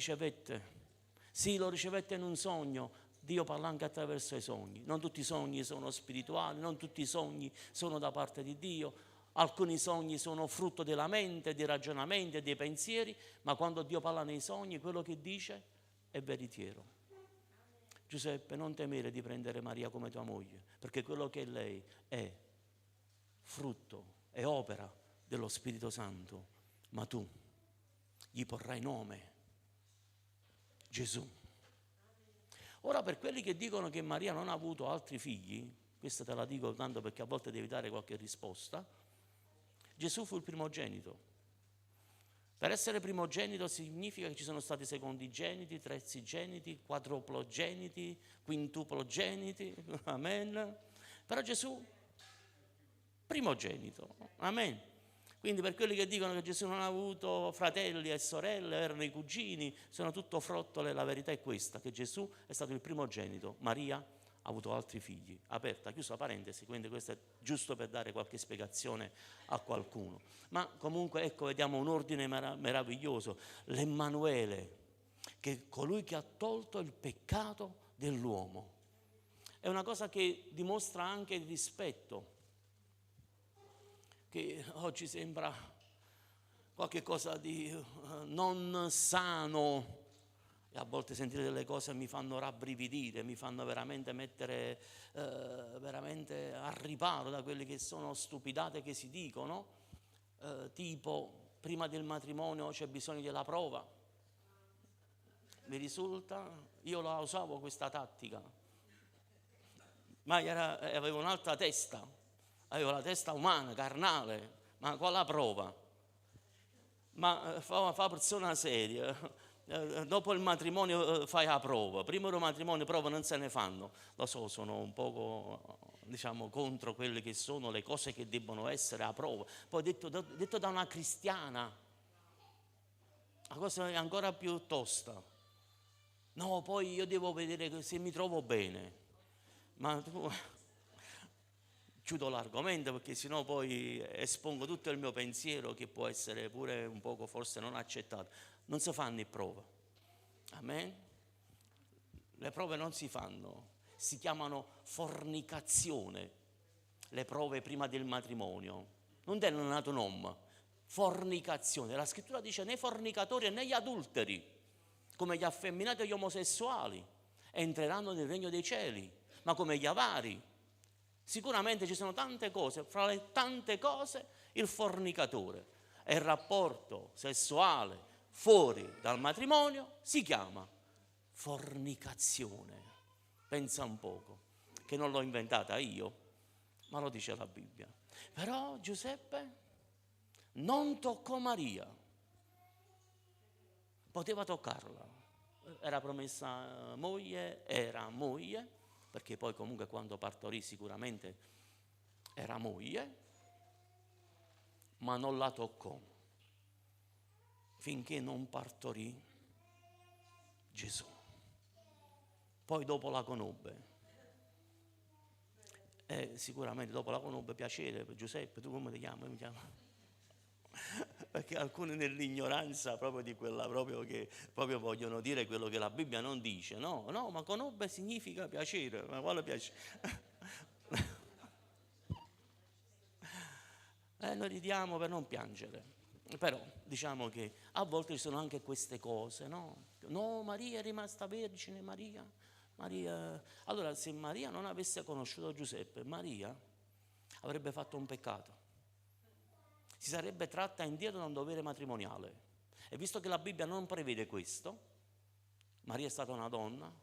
lo ricevette in un sogno. Dio parla anche attraverso i sogni. Non tutti i sogni sono spirituali, non tutti i sogni sono da parte di Dio. Alcuni sogni sono frutto della mente, dei ragionamenti e dei pensieri, ma quando Dio parla nei sogni, quello che dice è veritiero. Giuseppe, non temere di prendere Maria come tua moglie, perché quello che è lei è frutto, è opera dello Spirito Santo, ma tu gli porrai nome Gesù. Ora, per quelli che dicono che Maria non ha avuto altri figli, questa te la dico tanto perché a volte devi dare qualche risposta, Gesù fu il primogenito. Per essere primogenito significa che ci sono stati secondigeniti, terzigeniti, quadruplogeniti, quintuplogeniti, amen. Però Gesù, primogenito, amen. Quindi per quelli che dicono che Gesù non ha avuto fratelli e sorelle, erano i cugini, sono tutto frottole, la verità è questa, che Gesù è stato il primogenito, Maria ha avuto altri figli. Aperta, chiusa parentesi, quindi questo è giusto per dare qualche spiegazione a qualcuno. Ma comunque ecco, vediamo un ordine meraviglioso, l'Emmanuele, che è colui che ha tolto il peccato dell'uomo. È una cosa che dimostra anche il rispetto, che oggi sembra qualche cosa di non sano, e a volte sentire delle cose mi fanno rabbrividire, mi fanno veramente mettere veramente a riparo da quelle che sono stupidate che si dicono, tipo prima del matrimonio c'è bisogno della prova. Mi risulta, io la usavo questa tattica, ma avevo un'altra testa, avevo la testa umana, carnale, ma qual la prova? Ma fa persona seria, dopo il matrimonio fai la prova, prima del matrimonio prova non se ne fanno, lo so, sono un poco diciamo contro quelle che sono le cose che debbono essere a prova, poi detto da una cristiana, la cosa è ancora più tosta, no, poi io devo vedere se mi trovo bene, ma tu... Chiudo l'argomento perché sennò poi espongo tutto il mio pensiero che può essere pure un poco forse non accettato. Non si fanno le prove. Amen? Le prove non si fanno, si chiamano fornicazione. Le prove prima del matrimonio. Non è un altro nome. Fornicazione. La scrittura dice né fornicatori né gli adulteri, come gli affemminati e gli omosessuali, entreranno nel regno dei cieli, ma come gli avari. Sicuramente ci sono tante cose, fra le tante cose il fornicatore è il rapporto sessuale fuori dal matrimonio, si chiama fornicazione. Pensa un poco, che non l'ho inventata io, ma lo dice la Bibbia. Però Giuseppe non toccò Maria, poteva toccarla, era promessa moglie, era moglie, perché poi comunque quando partorì sicuramente era moglie, ma non la toccò finché non partorì Gesù. Poi dopo la conobbe, e sicuramente dopo la conobbe piacere, Giuseppe, tu come ti chiami? Mi chiamo. Perché alcuni nell'ignoranza proprio di quella proprio che proprio vogliono dire quello che la Bibbia non dice. No, ma conobbe significa piacere, ma quale piacere? Noi ridiamo per non piangere, però diciamo che a volte ci sono anche queste cose, no? No, Maria è rimasta vergine, Maria. Allora se Maria non avesse conosciuto Giuseppe, Maria avrebbe fatto un peccato. Si sarebbe tratta indietro da un dovere matrimoniale. E visto che la Bibbia non prevede questo, Maria è stata una donna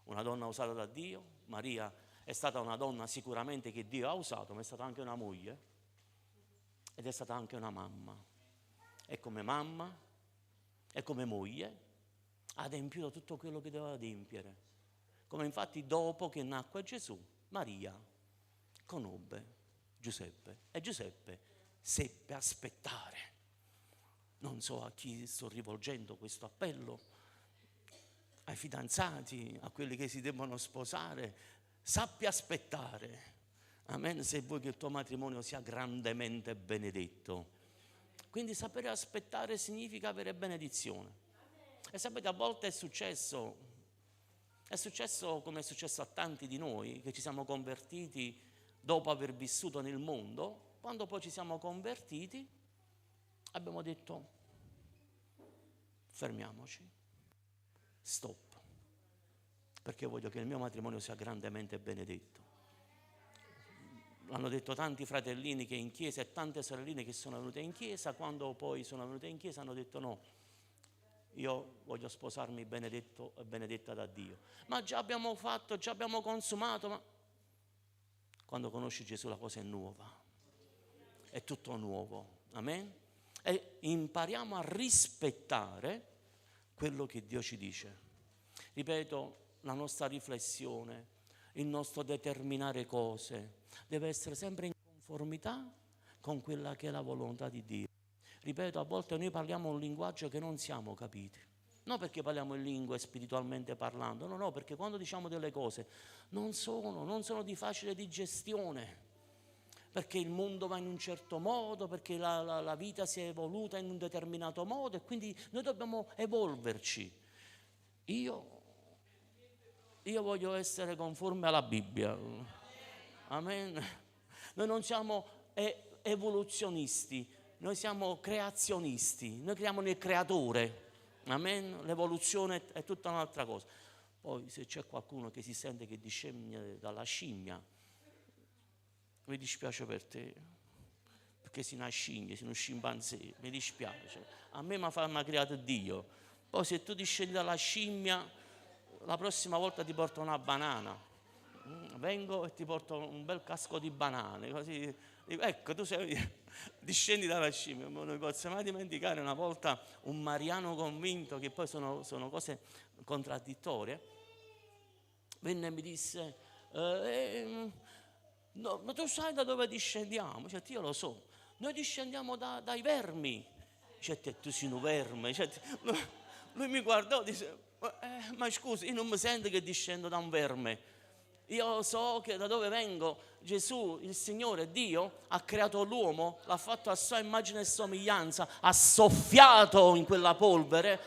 usata da Dio, Maria è stata una donna sicuramente che Dio ha usato, ma è stata anche una moglie ed è stata anche una mamma. E come mamma e come moglie ha adempiuto tutto quello che doveva adempiere. Come infatti dopo che nacque Gesù, Maria conobbe Giuseppe e Giuseppe seppe aspettare. Non so a chi sto rivolgendo questo appello, ai fidanzati, a quelli che si devono sposare, sappi aspettare. Amen, se vuoi che il tuo matrimonio sia grandemente benedetto. Quindi sapere aspettare significa avere benedizione. E sapete, a volte è successo come è successo a tanti di noi, che ci siamo convertiti dopo aver vissuto nel mondo. Quando poi ci siamo convertiti, abbiamo detto, fermiamoci, stop, perché voglio che il mio matrimonio sia grandemente benedetto. L'hanno detto tanti fratellini che in chiesa e tante sorelline che sono venute in chiesa, quando poi sono venute in chiesa hanno detto no, io voglio sposarmi benedetto e benedetta da Dio. Ma già abbiamo fatto, già abbiamo consumato, ma quando conosci Gesù la cosa è nuova. È tutto nuovo, amen? E impariamo a rispettare quello che Dio ci dice. Ripeto, la nostra riflessione, il nostro determinare cose deve essere sempre in conformità con quella che è la volontà di Dio. Ripeto, a volte noi parliamo un linguaggio che non siamo capiti. Non perché parliamo in lingue spiritualmente parlando, no, perché quando diciamo delle cose non sono di facile digestione, perché il mondo va in un certo modo, perché la vita si è evoluta in un determinato modo e quindi noi dobbiamo evolverci. Io voglio essere conforme alla Bibbia. Amen. Noi non siamo evoluzionisti, noi siamo creazionisti, noi creiamo nel creatore. Amen. L'evoluzione è tutta un'altra cosa. Poi se c'è qualcuno che si sente che discende dalla scimmia, mi dispiace per te, perché sei una scimmia, sei uno scimpanzé, mi dispiace. A me mi ha creato Dio. Poi se tu discendi dalla scimmia, la prossima volta ti porto una banana. Vengo e ti porto un bel casco di banane, così dico, ecco, tu discendi dalla scimmia. Non mi posso mai dimenticare una volta un mariano convinto, che poi sono cose contraddittorie, venne e mi disse, no, ma tu sai da dove discendiamo? Cioè, io lo so, noi discendiamo dai vermi. Cioè, tu sei un verme. Cioè, lui mi guardò e disse, ma scusi, io non mi sento che discendo da un verme. Io so che da dove vengo, Gesù, il Signore, Dio, ha creato l'uomo, l'ha fatto a sua immagine e somiglianza, ha soffiato in quella polvere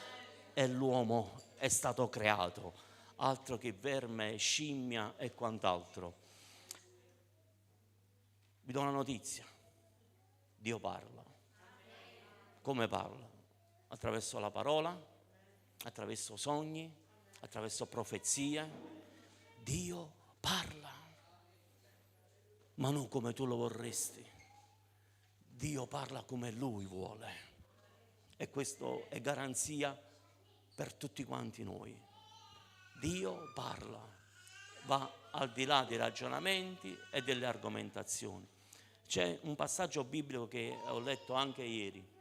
e l'uomo è stato creato, altro che verme, scimmia e quant'altro. Vi do una notizia, Dio parla. Come parla? Attraverso la parola, attraverso sogni, attraverso profezie. Dio parla, ma non come tu lo vorresti. Dio parla come Lui vuole. E questo è garanzia per tutti quanti noi. Dio parla, va al di là dei ragionamenti e delle argomentazioni. C'è un passaggio biblico che ho letto anche ieri.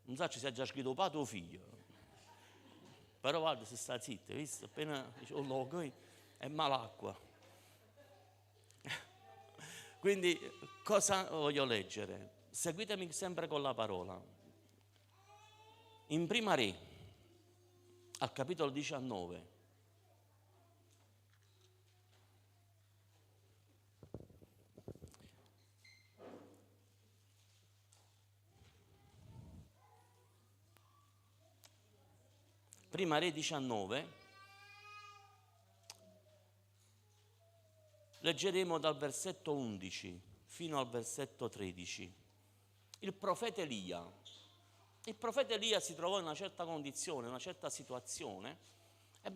Non so se si è già scritto padre o figlio, però guarda, si sta zitto, visto? Appena dice un logo è malacqua. Quindi cosa voglio leggere? Seguitemi sempre con la parola. In Prima Re, al capitolo 19, Prima Re 19, leggeremo dal versetto 11 fino al versetto 13. Il profeta Elia si trovò in una certa condizione, in una certa situazione, e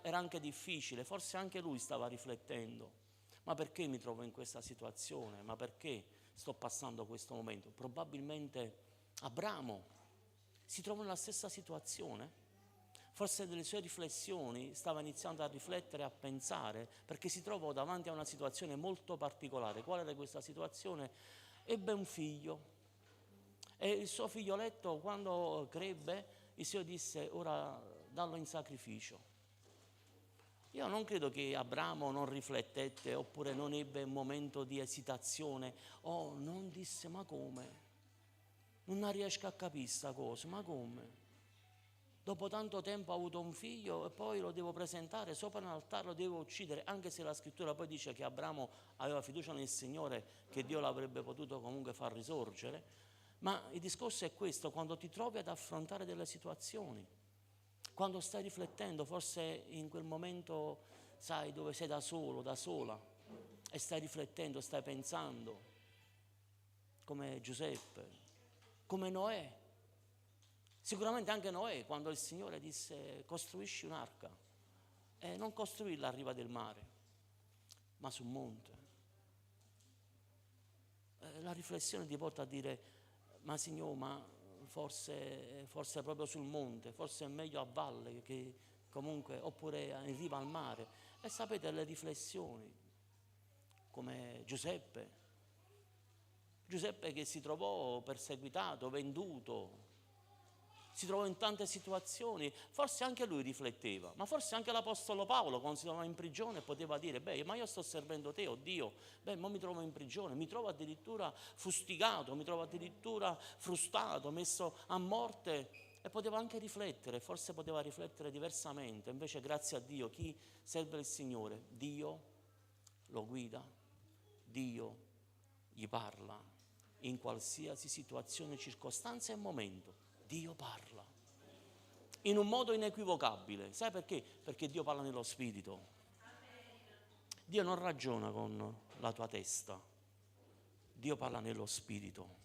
era anche difficile, forse anche lui stava riflettendo, ma perché mi trovo in questa situazione? Ma perché sto passando questo momento? Probabilmente Abramo si trova nella stessa situazione. Forse delle sue riflessioni stava iniziando a riflettere, a pensare, perché si trovò davanti a una situazione molto particolare. Qual era questa situazione? Ebbe un figlio e il suo figlioletto, quando crebbe, il Signore disse: ora dallo in sacrificio. Io non credo che Abramo non riflettette oppure non ebbe un momento di esitazione o non disse: ma come? Non riesco a capire questa cosa, ma come? Dopo tanto tempo ho avuto un figlio e poi lo devo presentare sopra un altare, lo devo uccidere, anche se la scrittura poi dice che Abramo aveva fiducia nel Signore, che Dio l'avrebbe potuto comunque far risorgere. Ma il discorso è questo: quando ti trovi ad affrontare delle situazioni, quando stai riflettendo, forse in quel momento, sai, dove sei da solo, da sola, e stai riflettendo, stai pensando, come Giuseppe, come Noè. Sicuramente anche Noè, quando il Signore disse: costruisci un'arca, e non costruirla a riva del mare, ma sul monte. La riflessione ti porta a dire: ma Signore, ma forse proprio sul monte, forse è meglio a valle, che comunque, oppure in riva al mare. E sapete, le riflessioni, come Giuseppe che si trovò perseguitato, venduto, si trovò in tante situazioni, forse anche lui rifletteva, ma forse anche l'Apostolo Paolo quando si trovava in prigione poteva dire, beh, ma io sto servendo te, oh Dio, beh, ma mi trovo in prigione, mi trovo addirittura fustigato, mi trovo addirittura frustato, messo a morte, e poteva anche riflettere, forse poteva riflettere diversamente. Invece grazie a Dio, chi serve il Signore, Dio lo guida, Dio gli parla in qualsiasi situazione, circostanza e momento. Dio parla in un modo inequivocabile. Sai perché? Perché Dio parla nello spirito. Dio non ragiona con la tua testa, Dio parla nello spirito.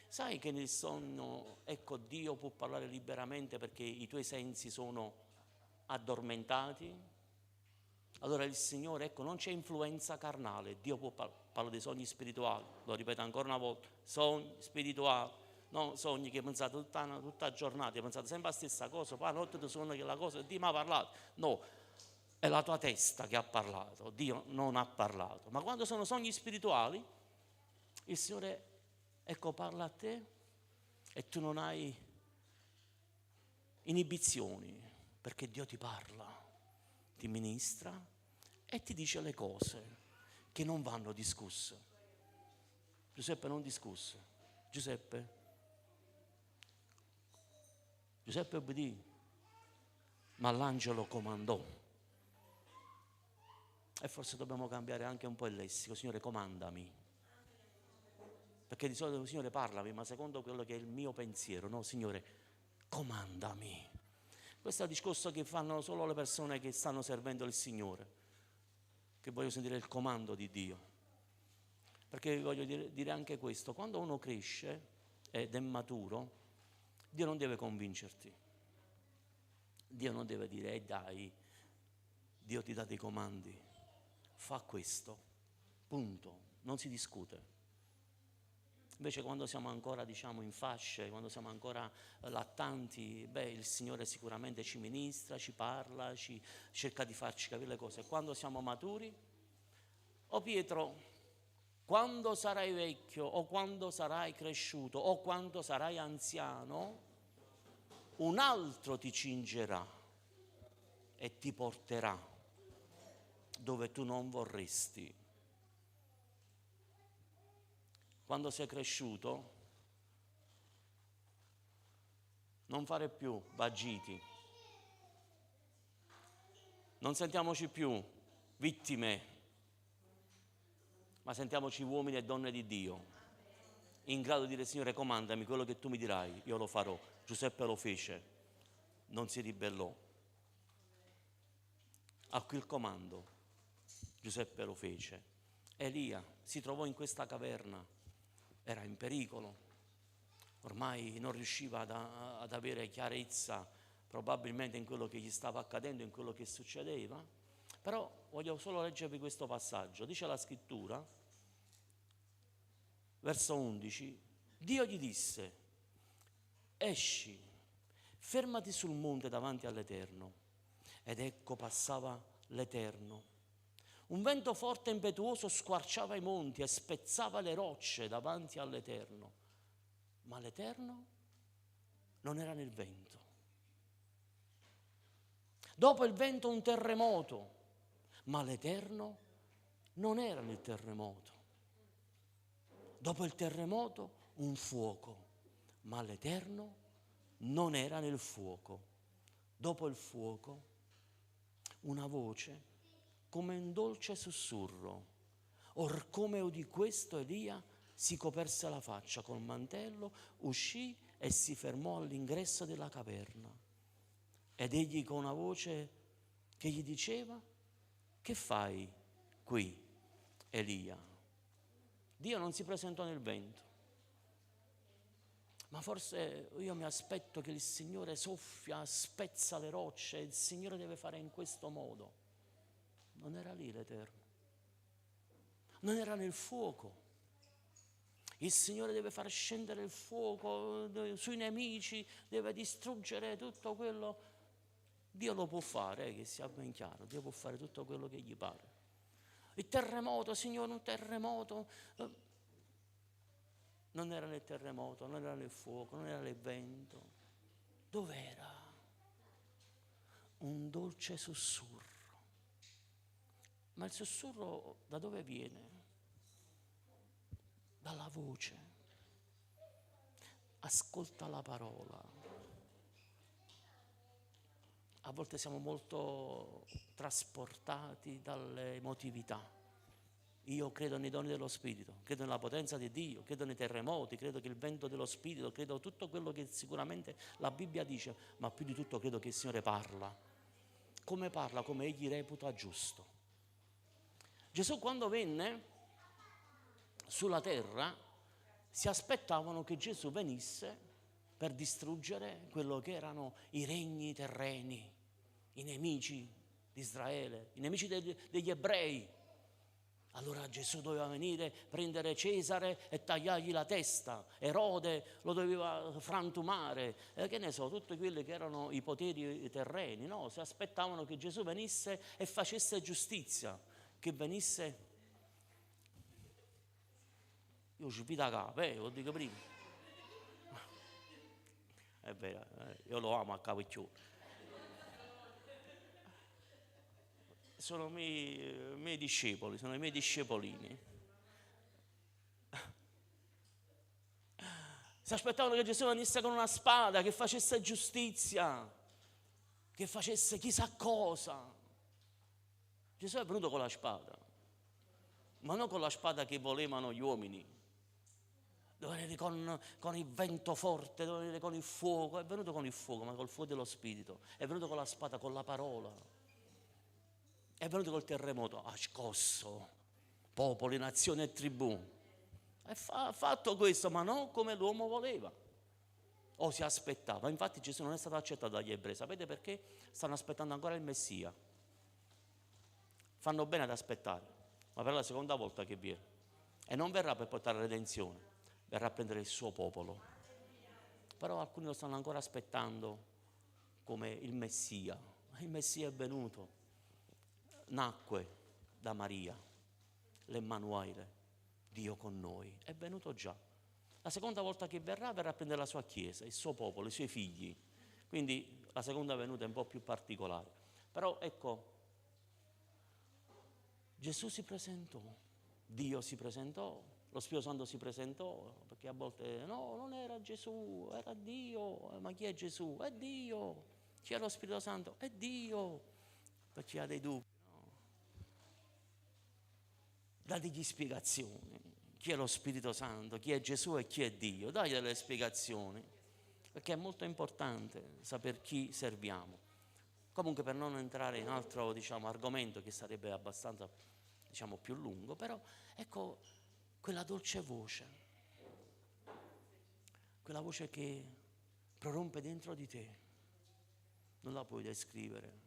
Sai che nel sonno, ecco, Dio può parlare liberamente perché i tuoi sensi sono addormentati? Allora il Signore, ecco, non c'è influenza carnale, Dio può parlare dei sogni spirituali, lo ripeto ancora una volta, sogni spirituali, no sogni che pensate tutta giornata, pensate sempre la stessa cosa, poi la notte ti suona che la cosa, Dio mi ha parlato, no, è la tua testa che ha parlato, Dio non ha parlato. Ma quando sono sogni spirituali, il Signore, ecco, parla a te e tu non hai inibizioni, perché Dio ti parla, ti ministra e ti dice le cose che non vanno discusse. Giuseppe non discusse, Giuseppe obbedì, ma l'angelo comandò. E forse dobbiamo cambiare anche un po' il lessico. Signore, comandami. Perché di solito, Signore, parlami, ma secondo quello che è il mio pensiero. No, Signore, comandami. Questo è il discorso che fanno solo le persone che stanno servendo il Signore, che vogliono sentire il comando di Dio. Perché vi voglio dire anche questo: quando uno cresce ed è maturo, Dio non deve convincerti. Dio non deve dire, dai, Dio ti dà dei comandi, fa questo, punto, non si discute. Invece quando siamo ancora, diciamo, in fasce, quando siamo ancora lattanti, beh, il Signore sicuramente ci ministra, ci parla, ci cerca di farci capire le cose. Quando siamo maturi, o Pietro, quando sarai vecchio, o quando sarai cresciuto, o quando sarai anziano, un altro ti cingerà e ti porterà dove tu non vorresti. Quando sei cresciuto, non fare più vagiti, non sentiamoci più vittime, ma sentiamoci uomini e donne di Dio, in grado di dire, Signore, comandami, quello che tu mi dirai, io lo farò. Giuseppe lo fece, non si ribellò. A quel comando Giuseppe lo fece. Elia si trovò in questa caverna, era in pericolo, ormai non riusciva ad avere chiarezza probabilmente in quello che gli stava accadendo, in quello che succedeva. Però voglio solo leggervi questo passaggio. Dice la scrittura, verso 11, Dio gli disse, esci, fermati sul monte davanti all'Eterno. Ed ecco passava l'Eterno. Un vento forte e impetuoso squarciava i monti e spezzava le rocce davanti all'Eterno. Ma l'Eterno non era nel vento. Dopo il vento un terremoto, ma l'Eterno non era nel terremoto. Dopo il terremoto un fuoco, ma l'Eterno non era nel fuoco. Dopo il fuoco una voce come un dolce sussurro. Or come udì questo, Elia si coperse la faccia col mantello, uscì e si fermò all'ingresso della caverna. Ed egli con una voce che gli diceva, che fai qui, Elia? Dio non si presentò nel vento, ma forse io mi aspetto che il Signore soffia, spezza le rocce, il Signore deve fare in questo modo. Non era lì l'Eterno, non era nel fuoco. Il Signore deve far scendere il fuoco sui nemici, deve distruggere tutto quello. Dio lo può fare, che sia ben chiaro, Dio può fare tutto quello che gli pare. Il terremoto, Signore, un terremoto. Non era nel terremoto, non era nel fuoco, non era nel vento. Dov'era? Un dolce sussurro. Ma il sussurro da dove viene? Dalla voce. Ascolta la parola. A volte siamo molto trasportati dalle emotività. Io credo nei doni dello Spirito, credo nella potenza di Dio, credo nei terremoti, credo che il vento dello Spirito, credo tutto quello che sicuramente la Bibbia dice, ma più di tutto credo che il Signore parla. Come parla? Come Egli reputa giusto. Gesù quando venne sulla terra si aspettavano che Gesù venisse per distruggere quello che erano i regni terreni, i nemici di Israele, i nemici degli ebrei. Allora Gesù doveva venire, prendere Cesare e tagliargli la testa, Erode lo doveva frantumare, che ne so, tutti quelli che erano i poteri terreni, no? Si aspettavano che Gesù venisse e facesse giustizia, che venisse, io ci vedo a capo, lo dico prima, è vero, io lo amo a capicchione. Sono i miei discepoli, sono i miei discepolini. Si aspettavano che Gesù venisse con una spada, che facesse giustizia, che facesse chissà cosa. Gesù è venuto con la spada, ma non con la spada che volevano gli uomini. Doveva venire con il vento forte, doveva venire con il fuoco. È venuto con il fuoco, ma col fuoco dello Spirito. È venuto con la spada, con la parola. È venuto col terremoto, ha scosso popoli, nazioni e tribù. Ha fatto questo, ma non come l'uomo voleva o si aspettava. Infatti Gesù non è stato accettato dagli ebrei. Sapete perché? Stanno aspettando ancora il Messia. Fanno bene ad aspettare, ma per la seconda volta che viene. E non verrà per portare redenzione, verrà a prendere il suo popolo. Però alcuni lo stanno ancora aspettando come il Messia. Il Messia è venuto. Nacque da Maria, l'Emmanuele, Dio con noi, è venuto già. La seconda volta che verrà, verrà a prendere la sua Chiesa, il suo popolo, i suoi figli. Quindi la seconda venuta è un po' più particolare. Però ecco, Gesù si presentò, Dio si presentò, lo Spirito Santo si presentò, perché a volte no, non era Gesù, era Dio. Ma chi è Gesù? È Dio. Chi è lo Spirito Santo? È Dio. Per chi ha dei dubbi. Dategli spiegazioni, chi è lo Spirito Santo, chi è Gesù e chi è Dio, dagli delle spiegazioni, perché è molto importante sapere chi serviamo. Comunque per non entrare in altro argomento che sarebbe abbastanza più lungo, però ecco quella dolce voce, quella voce che prorompe dentro di te, non la puoi descrivere,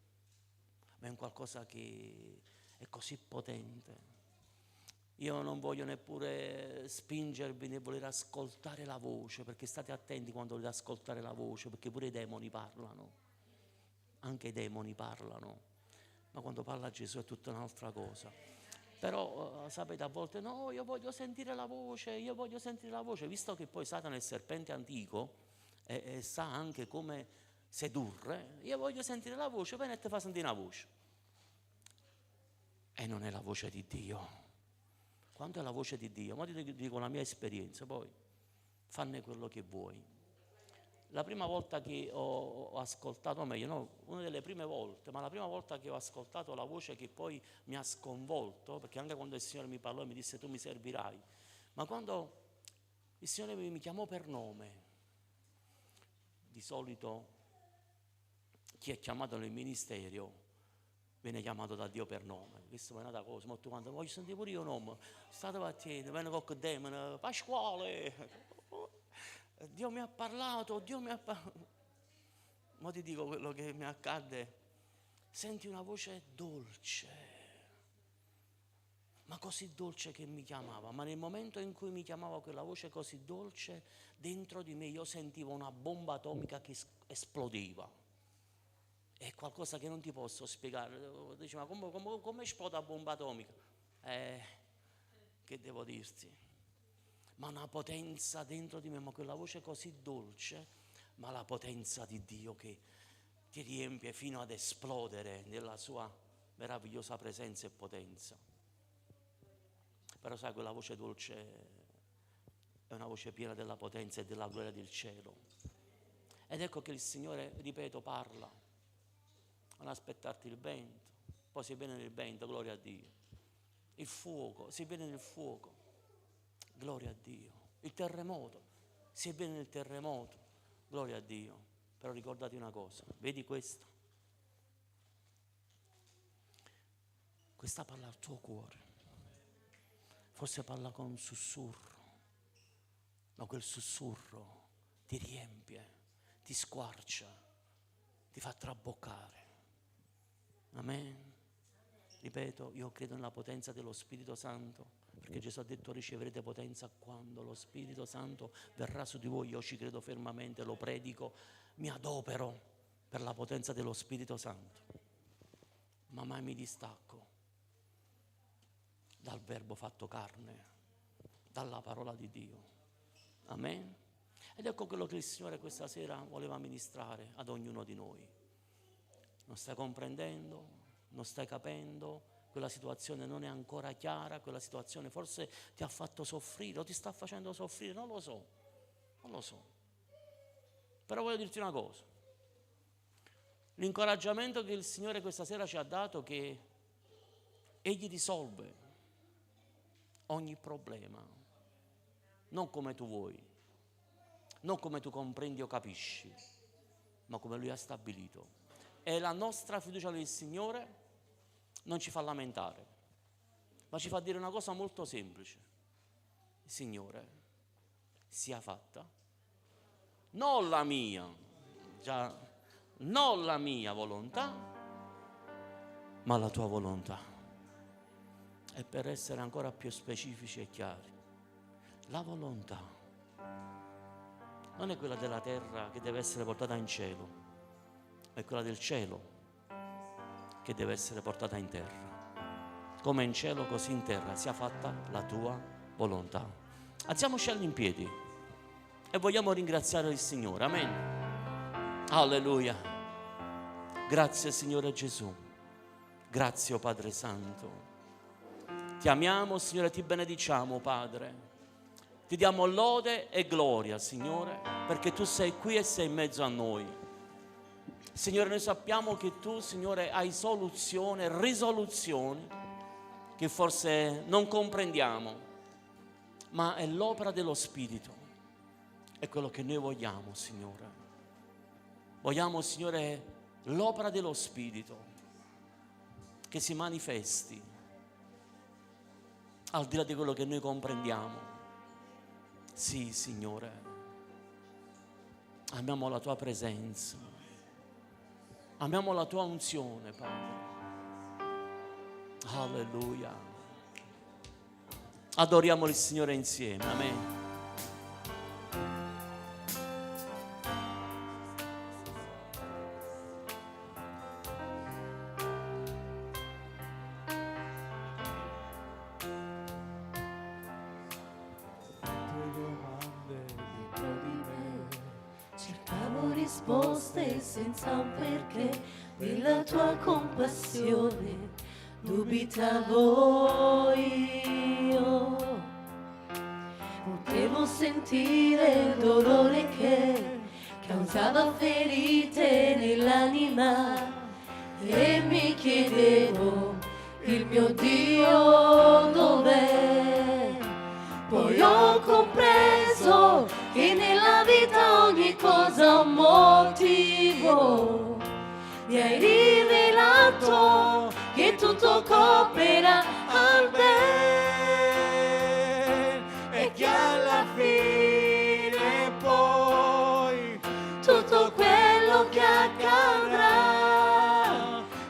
ma è un qualcosa che è così potente. Io non voglio neppure spingervi nel voler ascoltare la voce, perché state attenti quando volete ascoltare la voce, perché pure i demoni parlano, anche i demoni parlano, ma quando parla Gesù è tutta un'altra cosa. Però sapete, a volte no, io voglio sentire la voce, visto che poi Satana è il serpente antico e sa anche come sedurre, io voglio sentire la voce, vieni e ti fa sentire una voce. E non è la voce di Dio. Quando è la voce di Dio, ma ti dico la mia esperienza, poi fanne quello che vuoi. La prima volta che ho ascoltato, meglio, no, una delle prime volte, ma la prima volta che ho ascoltato la voce che poi mi ha sconvolto, perché anche quando il Signore mi parlò e mi disse tu mi servirai, ma quando il Signore mi chiamò per nome, di solito chi è chiamato nel ministero viene chiamato da Dio per nome. Questo è una cosa, molto quanto voglio sentire pure io nome. State attenti, viene qualche demone, Pasquale, Dio mi ha parlato, Ma ti dico quello che mi accadde. Senti una voce dolce, ma così dolce che mi chiamava. Ma nel momento in cui mi chiamava quella voce così dolce, dentro di me io sentivo una bomba atomica che esplodeva. È qualcosa che non ti posso spiegare. Dici, ma come esplode la bomba atomica? Che devo dirti? Ma una potenza dentro di me, ma quella voce così dolce, ma la potenza di Dio che ti riempie fino ad esplodere nella sua meravigliosa presenza e potenza. Però sai, quella voce dolce è una voce piena della potenza e della gloria del cielo. Ed ecco che il Signore, ripeto, parla. Non aspettarti il vento, poi si viene nel vento, gloria a Dio. Il fuoco, si viene nel fuoco, gloria a Dio. Il terremoto, si viene nel terremoto, gloria a Dio. Però ricordati una cosa, vedi questo? Questa parla al tuo cuore, forse parla con un sussurro, ma quel sussurro ti riempie, ti squarcia, ti fa traboccare. Amen. Ripeto, io credo nella potenza dello Spirito Santo, perché Gesù ha detto riceverete potenza quando lo Spirito Santo verrà su di voi. Io ci credo fermamente, lo predico, mi adopero per la potenza dello Spirito Santo, ma mai mi distacco dal verbo fatto carne, dalla parola di Dio. Amen. Ed ecco quello che il Signore questa sera voleva ministrare ad ognuno di noi. Non stai comprendendo, non stai capendo, quella situazione non è ancora chiara, quella situazione forse ti ha fatto soffrire o ti sta facendo soffrire, non lo so. Però voglio dirti una cosa, l'incoraggiamento che il Signore questa sera ci ha dato è che Egli risolve ogni problema, non come tu vuoi, non come tu comprendi o capisci, ma come Lui ha stabilito. E la nostra fiducia nel Signore non ci fa lamentare, ma ci fa dire una cosa molto semplice: Signore, sia fatta non la mia volontà, ma la tua volontà. E per essere ancora più specifici e chiari, la volontà non è quella della terra che deve essere portata in cielo, è quella del cielo che deve essere portata in terra. Come in cielo, così in terra, sia fatta la tua volontà. Alziamoci in piedi e vogliamo ringraziare il Signore. Amen. Alleluia. Grazie Signore Gesù. Grazie, o Padre Santo. Ti amiamo, Signore, ti benediciamo, Padre. Ti diamo lode e gloria, Signore, perché tu sei qui e sei in mezzo a noi. Signore, noi sappiamo che tu, Signore, hai soluzioni, risoluzioni che forse non comprendiamo, ma è l'opera dello Spirito. È quello che noi vogliamo, Signore. Vogliamo, Signore, l'opera dello Spirito che si manifesti al di là di quello che noi comprendiamo. Sì, Signore, amiamo la tua presenza. Amiamo la tua unzione, Padre. Alleluia. Adoriamo il Signore insieme. Amen. Risposte senza un perché della tua compassione dubitavo io. Potevo sentire il dolore che causava ferite nell'anima e mi chiedevo: il mio Dio dov'è? Poi ho compreso che nella vita ogni cosa ha un motivo. Mi hai rivelato che tutto coopera al bene e che alla fine poi tutto quello che accadrà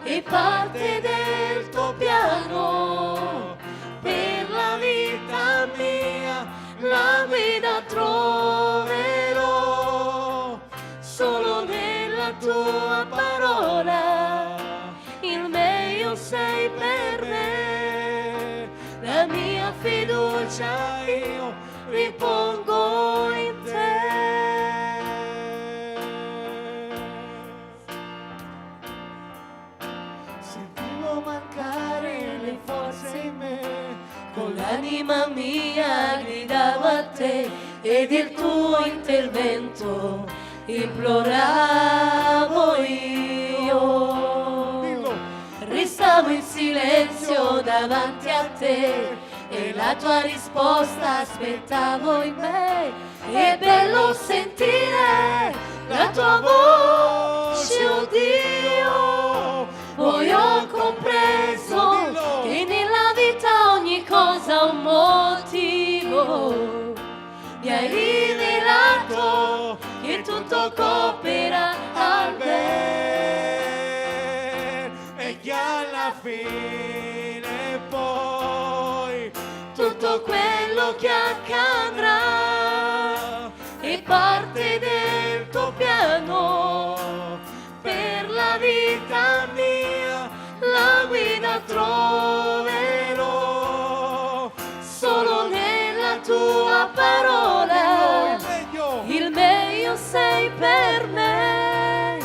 è parte del tuo piano per la vita mia. La guida troverò solo nella tua parola, il meglio sei per me, la mia fiducia io ripongo in te. sentivo mancare le forze in me. Con l'anima mia gridavo a te ed il tuo intervento imploravo io. Dillo. Restavo in silenzio davanti a te e la tua risposta aspettavo in me. È bello sentire la tua voce, oh Dio. Poi ho compreso che nella vita ogni cosa ha un motivo. Mi hai rivelato che tutto coopera al bene E che alla fine poi tutto quello che accadrà è parte del tuo piano per la vita mia. La guida troverò solo nella tua parola. Il meglio sei per me.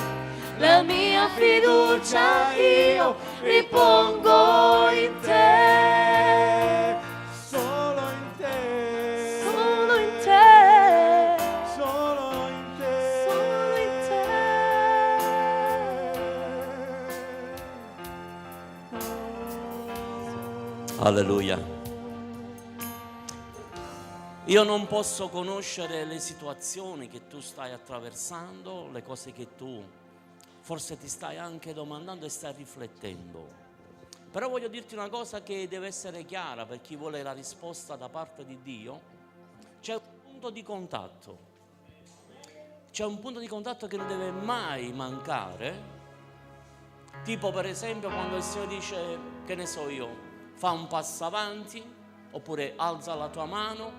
La mia fiducia io ripongo in te. Solo in te. Solo in te. Solo in te. Solo in Alleluia. Io non posso conoscere le situazioni che tu stai attraversando, le cose che tu forse ti stai anche domandando e stai riflettendo. Però voglio dirti una cosa che deve essere chiara per chi vuole la risposta da parte di Dio. C'è un punto di contatto. C'è un punto di contatto che non deve mai mancare. Tipo per esempio quando il Signore dice, che ne so io, fa un passo avanti, oppure alza la tua mano,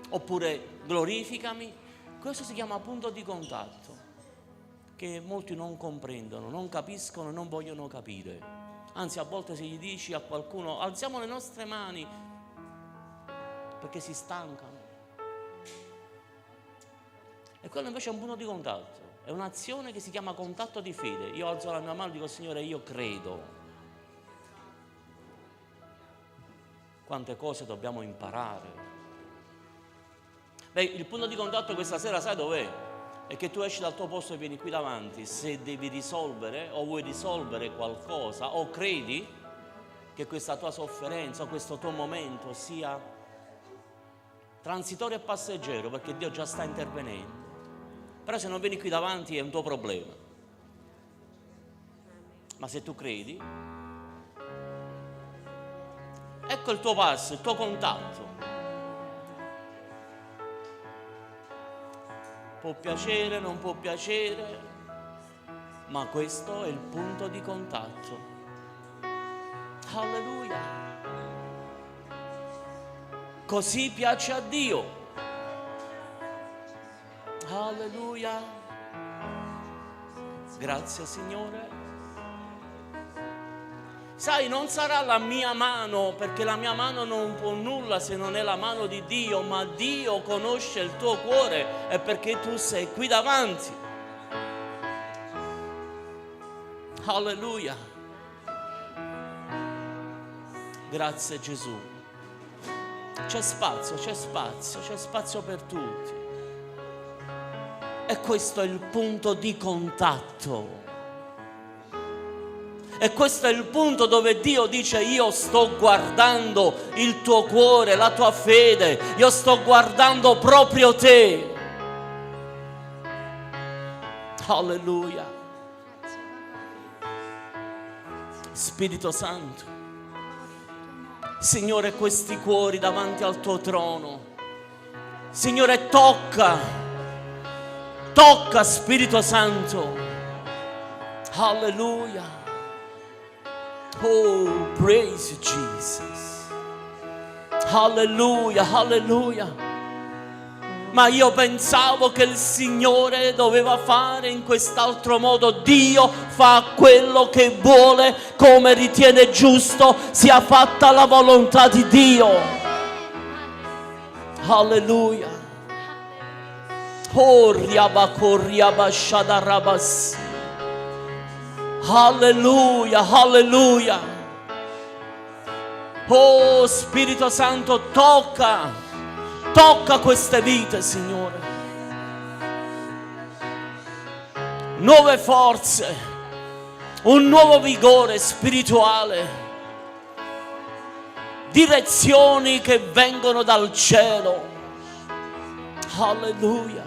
oppure glorificami. Questo si chiama punto di contatto, che molti non comprendono, non capiscono e non vogliono capire. Anzi, a volte se gli dici a qualcuno alziamo le nostre mani, perché si stancano. E quello invece è un punto di contatto, è un'azione che si chiama contatto di fede. Io alzo la mia mano e dico, Signore, io credo. Quante cose dobbiamo imparare. Beh, il punto di contatto questa sera sai dov'è? È che tu esci dal tuo posto e vieni qui davanti. Se devi risolvere o vuoi risolvere qualcosa o credi che questa tua sofferenza o questo tuo momento sia transitorio e passeggero, perché Dio già sta intervenendo. Però se non vieni qui davanti è un tuo problema. Ma se tu credi, ecco il tuo passo, il tuo contatto. Può piacere, non può piacere, ma questo è il punto di contatto. Alleluia. Così piace a Dio. Alleluia. Grazie Signore. Sai, non sarà la mia mano, perché la mia mano non può nulla se non è la mano di Dio, ma Dio conosce il tuo cuore e perché tu sei qui davanti. Alleluia. Grazie Gesù. C'è spazio, c'è spazio, c'è spazio per tutti. E questo è il punto di contatto. E questo è il punto dove Dio dice: io sto guardando il tuo cuore, la tua fede, io sto guardando proprio te. Alleluia. Spirito Santo, Signore, questi cuori davanti al tuo trono, Signore, tocca Spirito Santo. Alleluia. Oh, praise you, Jesus. Alleluia, alleluia. Ma io pensavo che il Signore doveva fare in quest'altro modo. Dio fa quello che vuole, come ritiene giusto, sia fatta la volontà di Dio. Alleluia. Oh, riabacoriabashadarabas. Alleluia, alleluia. Oh Spirito Santo, tocca queste vite, Signore. Nuove forze, un nuovo vigore spirituale, direzioni che vengono dal cielo. Alleluia.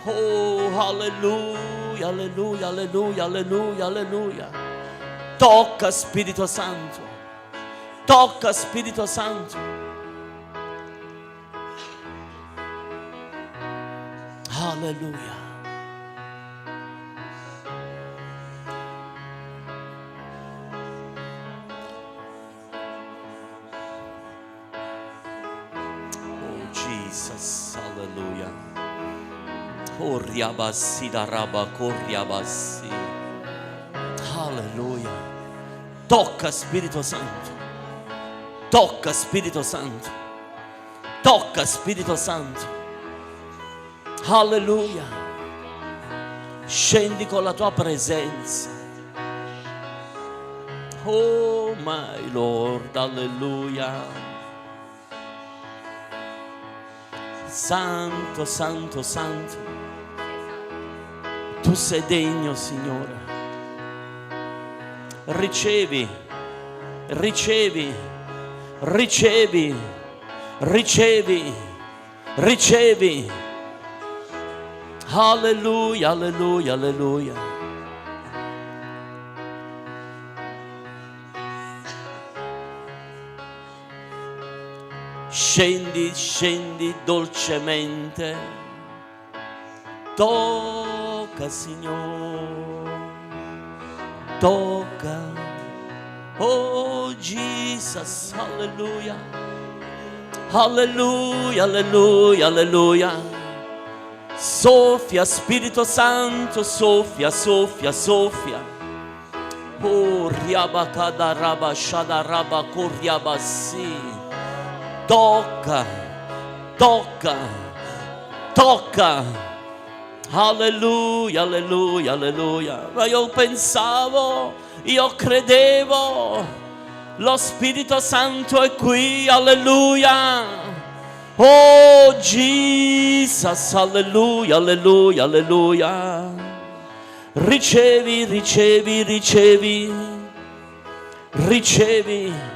Oh, alleluia, alleluia, alleluia, alleluia, alleluia. Tocca Spirito Santo. Tocca Spirito Santo. Alleluia. Oh Jesus, alleluia. Corriabassi da raba, corriabassi. Alleluia. Tocca Spirito Santo. Tocca Spirito Santo. Tocca Spirito Santo. Alleluia. Scendi con la tua presenza. Oh my Lord, alleluia. Santo, santo, santo. Tu sei degno, Signore. Ricevi, ricevi, ricevi, ricevi, ricevi. Alleluia, alleluia, alleluia. Scendi, scendi dolcemente. Tocca, Signore. Tocca. Oh Jesus, alleluia. Alleluia, alleluia, alleluia. Soffia Spirito Santo, soffia, soffia, soffia. Oh riabacada raba shada raba corriabassi. Tocca, tocca, tocca. Alleluia, alleluia, alleluia. Ma io pensavo, io credevo, lo Spirito Santo è qui, alleluia. Oh Jesus, alleluia, alleluia, alleluia. Ricevi, ricevi, ricevi, ricevi.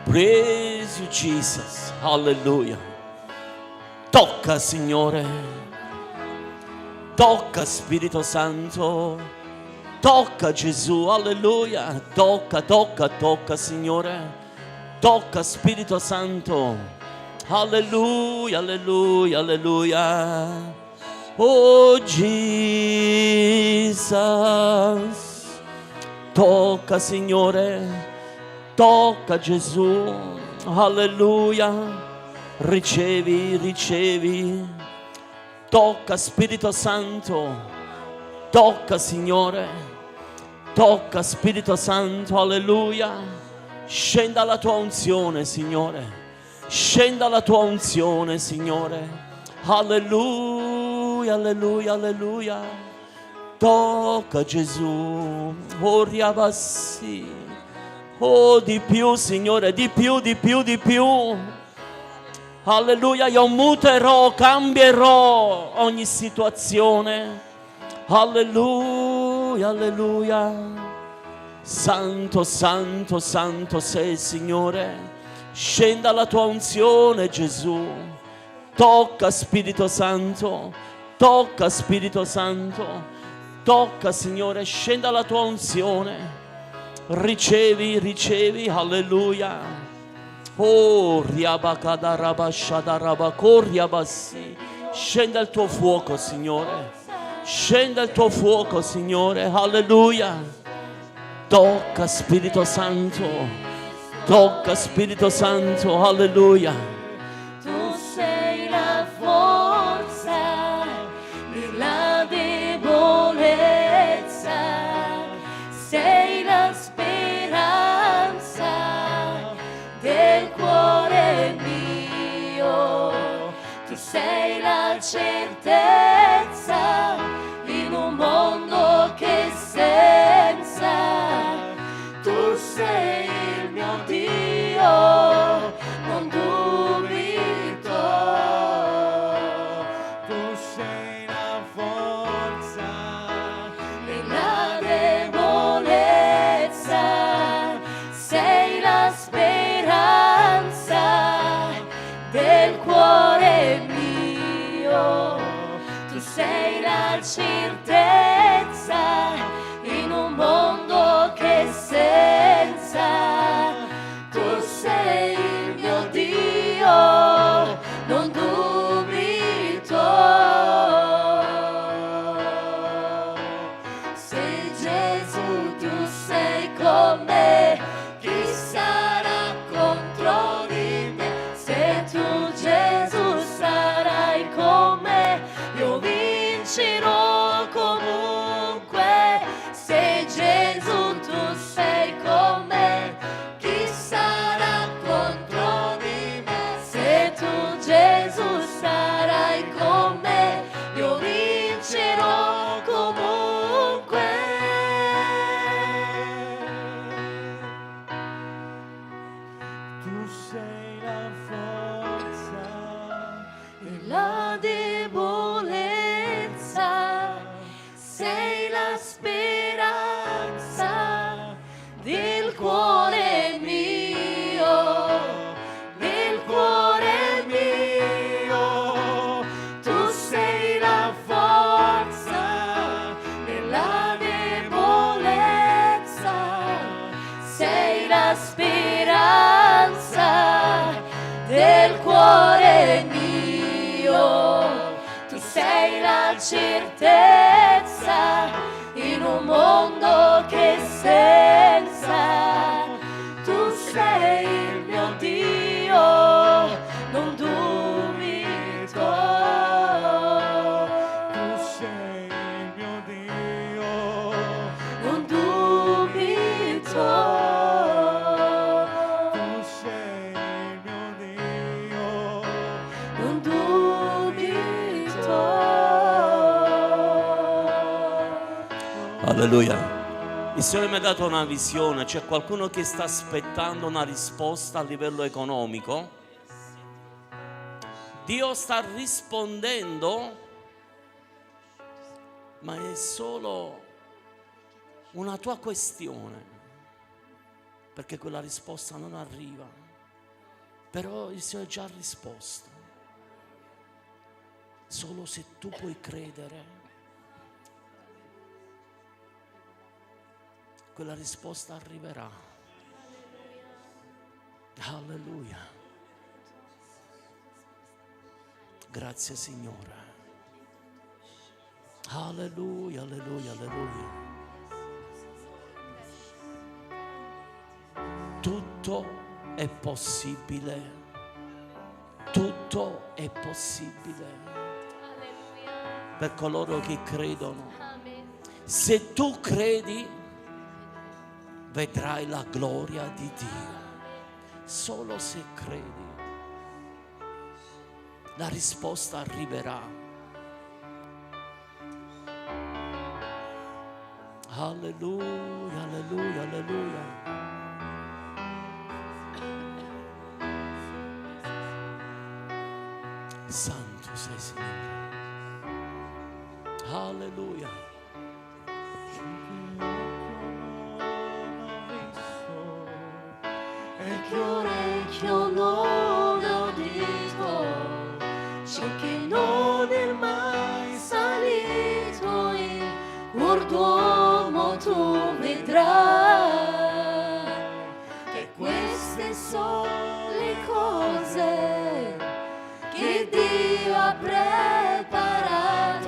Praise you Jesus, alleluia. Tocca Signore, tocca Spirito Santo, tocca Gesù, alleluia. Tocca, tocca, tocca Signore, tocca Spirito Santo, alleluia, alleluia, alleluia. Oh Jesus, tocca Signore, tocca Gesù, alleluia, ricevi, ricevi, tocca Spirito Santo, tocca Signore, tocca Spirito Santo, alleluia, scenda la tua unzione Signore, scenda la tua unzione Signore, alleluia, alleluia, alleluia, tocca Gesù, oriabassi. Oh, di più, Signore, di più, di più, di più. Alleluia, io muterò, cambierò ogni situazione. Alleluia, alleluia. Santo, santo, santo sei, Signore. Scenda la tua unzione, Gesù. Tocca, Spirito Santo. Tocca, Spirito Santo. Tocca, Signore, scenda la tua unzione. Ricevi, ricevi, alleluia. Oh, riabacada rabashada rabacoriabassi. Scenda il tuo fuoco, Signore. Scenda il tuo fuoco, Signore, alleluia. Tocca Spirito Santo. Tocca Spirito Santo, alleluia. Tu sei la forza nella debolezza. Sei la speranza del cuore mio, tu sei la certezza certezza in un mondo che senza. Tu sei il mio Dio, non dubito. Tu sei la forza Nella debolezza sei la speranza del cuore mio. Tu sei la certezza in un mondo che senza. Tu sei il mio Dio, non dubito. Se Gesù tu sei con me, chi sarà contro di me? Se tu Gesù sarai con me, io vincerò comunque. Se Gesù tu sei con me, chi sarà contro di me? Se tu Gesù sarai con me, io vincerò comunque. Tu sei la forza Nella debolezza sei la speranza del cuore mio, del cuore mio. Tu sei la forza nella debolezza, sei la speranza del cuore mio. Tu sei la certezza in un mondo che senza. Tu sei il mio Dio, non dubito. Tu sei il mio Dio, Non dubito. tu sei il mio Dio, Non dubito. Alleluia. Il Signore mi ha dato una visione. C'è qualcuno che sta aspettando una risposta a livello economico. Dio sta rispondendo, ma è solo una tua questione, perché quella risposta non arriva. Però il Signore già ha risposto. Solo se tu puoi credere, quella risposta arriverà. Alleluia. Grazie Signore. Alleluia, alleluia, alleluia. Tutto è possibile. Tutto è possibile per coloro che credono. Se tu credi, vedrai la gloria di Dio. Solo se credi, la risposta arriverà. Alleluia, alleluia, alleluia. Santo sei, Signore. Alleluia. e Che orecchio non ha udito, ciò che non è mai salito in cuor d'uomo tu vedrai, che queste sono le cose che Dio ha preparato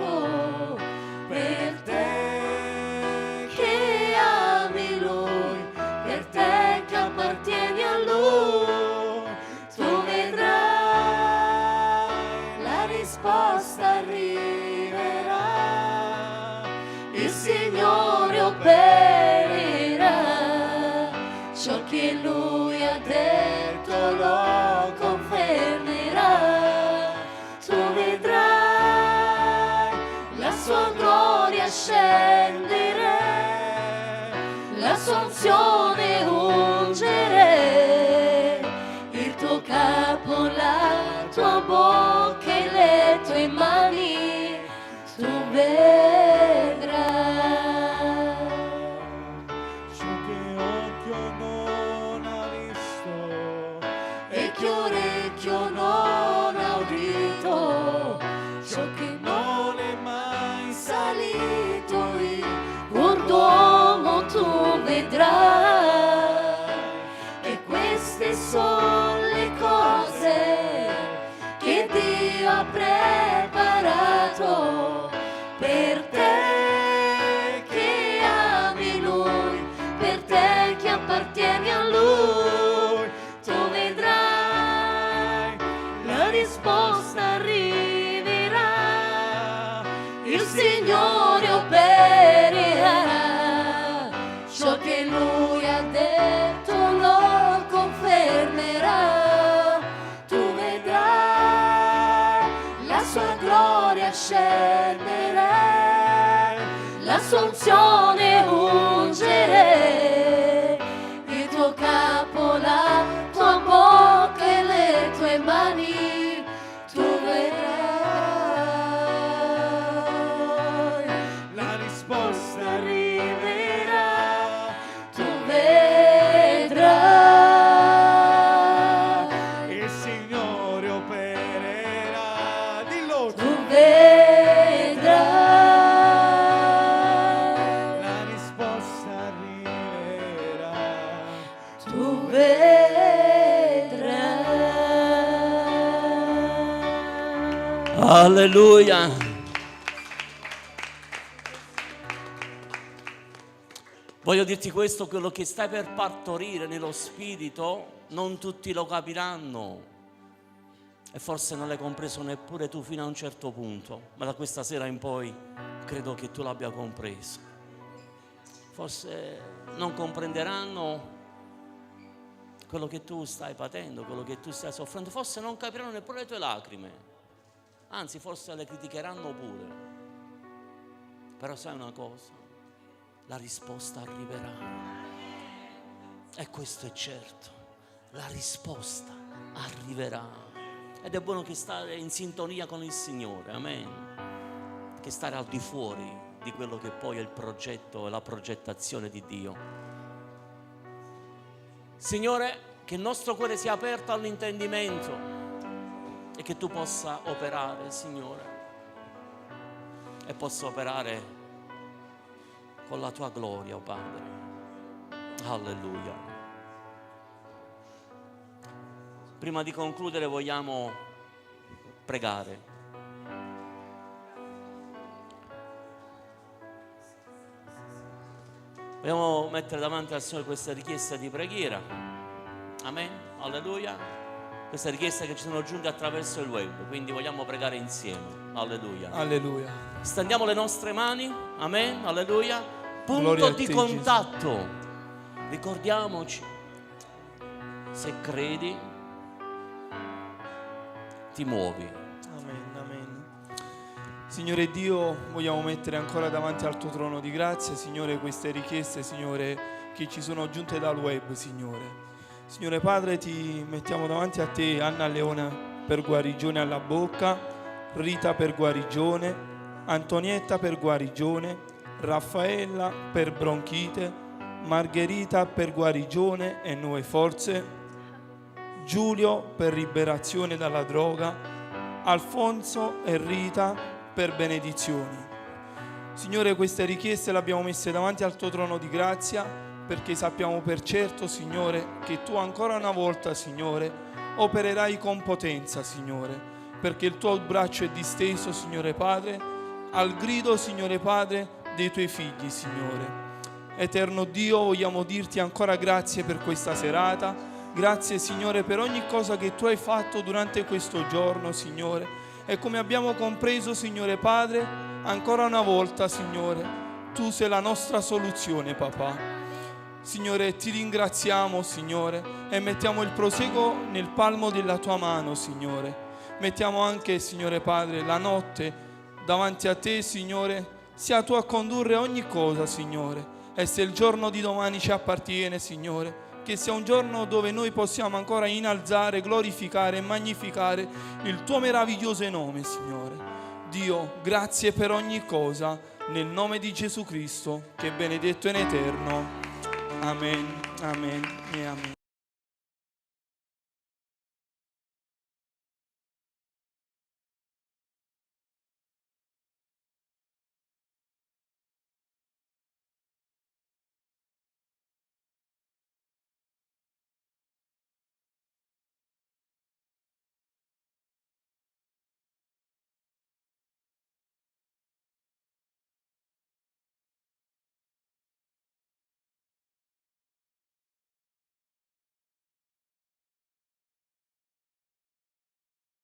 per te che ami Lui, per te che appartieni a Lui. Tu vedrai, la risposta arriverà, il Signore opererà, ciò che Lui ha detto lo confermerà. Tu vedrai, scendere, la sua unzione ungere, il tuo capo, la tua bocca e le tue mani, tu vedrai. Ciò che occhio non ha visto E che orecchio non ha udito, ciò che non è mai salito in cuor d'uomo tu vedrai, che queste sono le cose che Dio ha preparato per te che ami Lui, per te che appartieni a Lui. Tu vedrai, la risposta arriverà, il Signore opererà, ciò che Lui ha detto lo confermerà. Tu vedrai, la sua gloria scenderà, la sua unzione ungere, il tuo capo, la tua bocca e le tue mani, tu vedrai, la risposta arriverà, tu vedrai, il Signore opererà. Dillo tu. tu vedrai. La risposta arriverà. Tu vedrai. Alleluia. Voglio dirti questo, quello che stai per partorire nello spirito, non tutti lo capiranno e forse non l'hai compreso neppure tu fino a un certo punto, ma da questa sera in poi credo che tu l'abbia compreso. Forse non comprenderanno quello che tu stai patendo, quello che tu stai soffrendo, forse non capiranno neppure le tue lacrime, anzi forse le criticheranno pure. Però sai una cosa? La risposta arriverà. E questo è certo, la risposta arriverà. Ed è buono che stare in sintonia con il Signore, amen. Che stare al di fuori di quello che poi è il progetto e la progettazione di Dio. Signore, che il nostro cuore sia aperto all'intendimento e che tu possa operare, Signore, e possa operare con la tua gloria, oh Padre. Alleluia. Prima di concludere vogliamo pregare. Vogliamo mettere davanti al Signore questa richiesta di preghiera. Amen. Alleluia. Questa richiesta che ci sono giunte attraverso il web, quindi vogliamo pregare insieme. Alleluia. Alleluia. Stendiamo le nostre mani. Amen. Alleluia. Gloria Punto a di te, contatto. Ricordiamoci, se credi, ti muovi. Amen, amen. Signore Dio, vogliamo mettere ancora davanti al tuo trono di grazia, Signore, queste richieste, Signore, che ci sono giunte dal web, Signore. Signore Padre, ti mettiamo davanti a te Anna Leona per guarigione alla bocca, Rita per guarigione, Antonietta per guarigione, Raffaella per bronchite, Margherita per guarigione e nuove forze, Giulio per liberazione dalla droga, Alfonso e Rita per benedizioni. Signore, queste richieste le abbiamo messe davanti al tuo trono di grazia perché sappiamo per certo, Signore, che tu ancora una volta, Signore, opererai con potenza, Signore, perché il tuo braccio è disteso, Signore Padre, al grido, Signore Padre, dei tuoi figli, Signore. Eterno Dio, vogliamo dirti ancora grazie per questa serata. Grazie, Signore, per ogni cosa che tu hai fatto durante questo giorno, Signore. E come abbiamo compreso, Signore Padre, ancora una volta, Signore, tu sei la nostra soluzione, papà. Signore, ti ringraziamo, Signore, e mettiamo il proseguo nel palmo della tua mano, Signore. Mettiamo anche, Signore Padre, la notte davanti a te, Signore, sia tu a condurre ogni cosa, Signore. E se il giorno di domani ci appartiene, Signore, che sia un giorno dove noi possiamo ancora innalzare, glorificare e magnificare il tuo meraviglioso nome, Signore. Dio, grazie per ogni cosa, nel nome di Gesù Cristo, che è benedetto in eterno. Amen, amen e amen.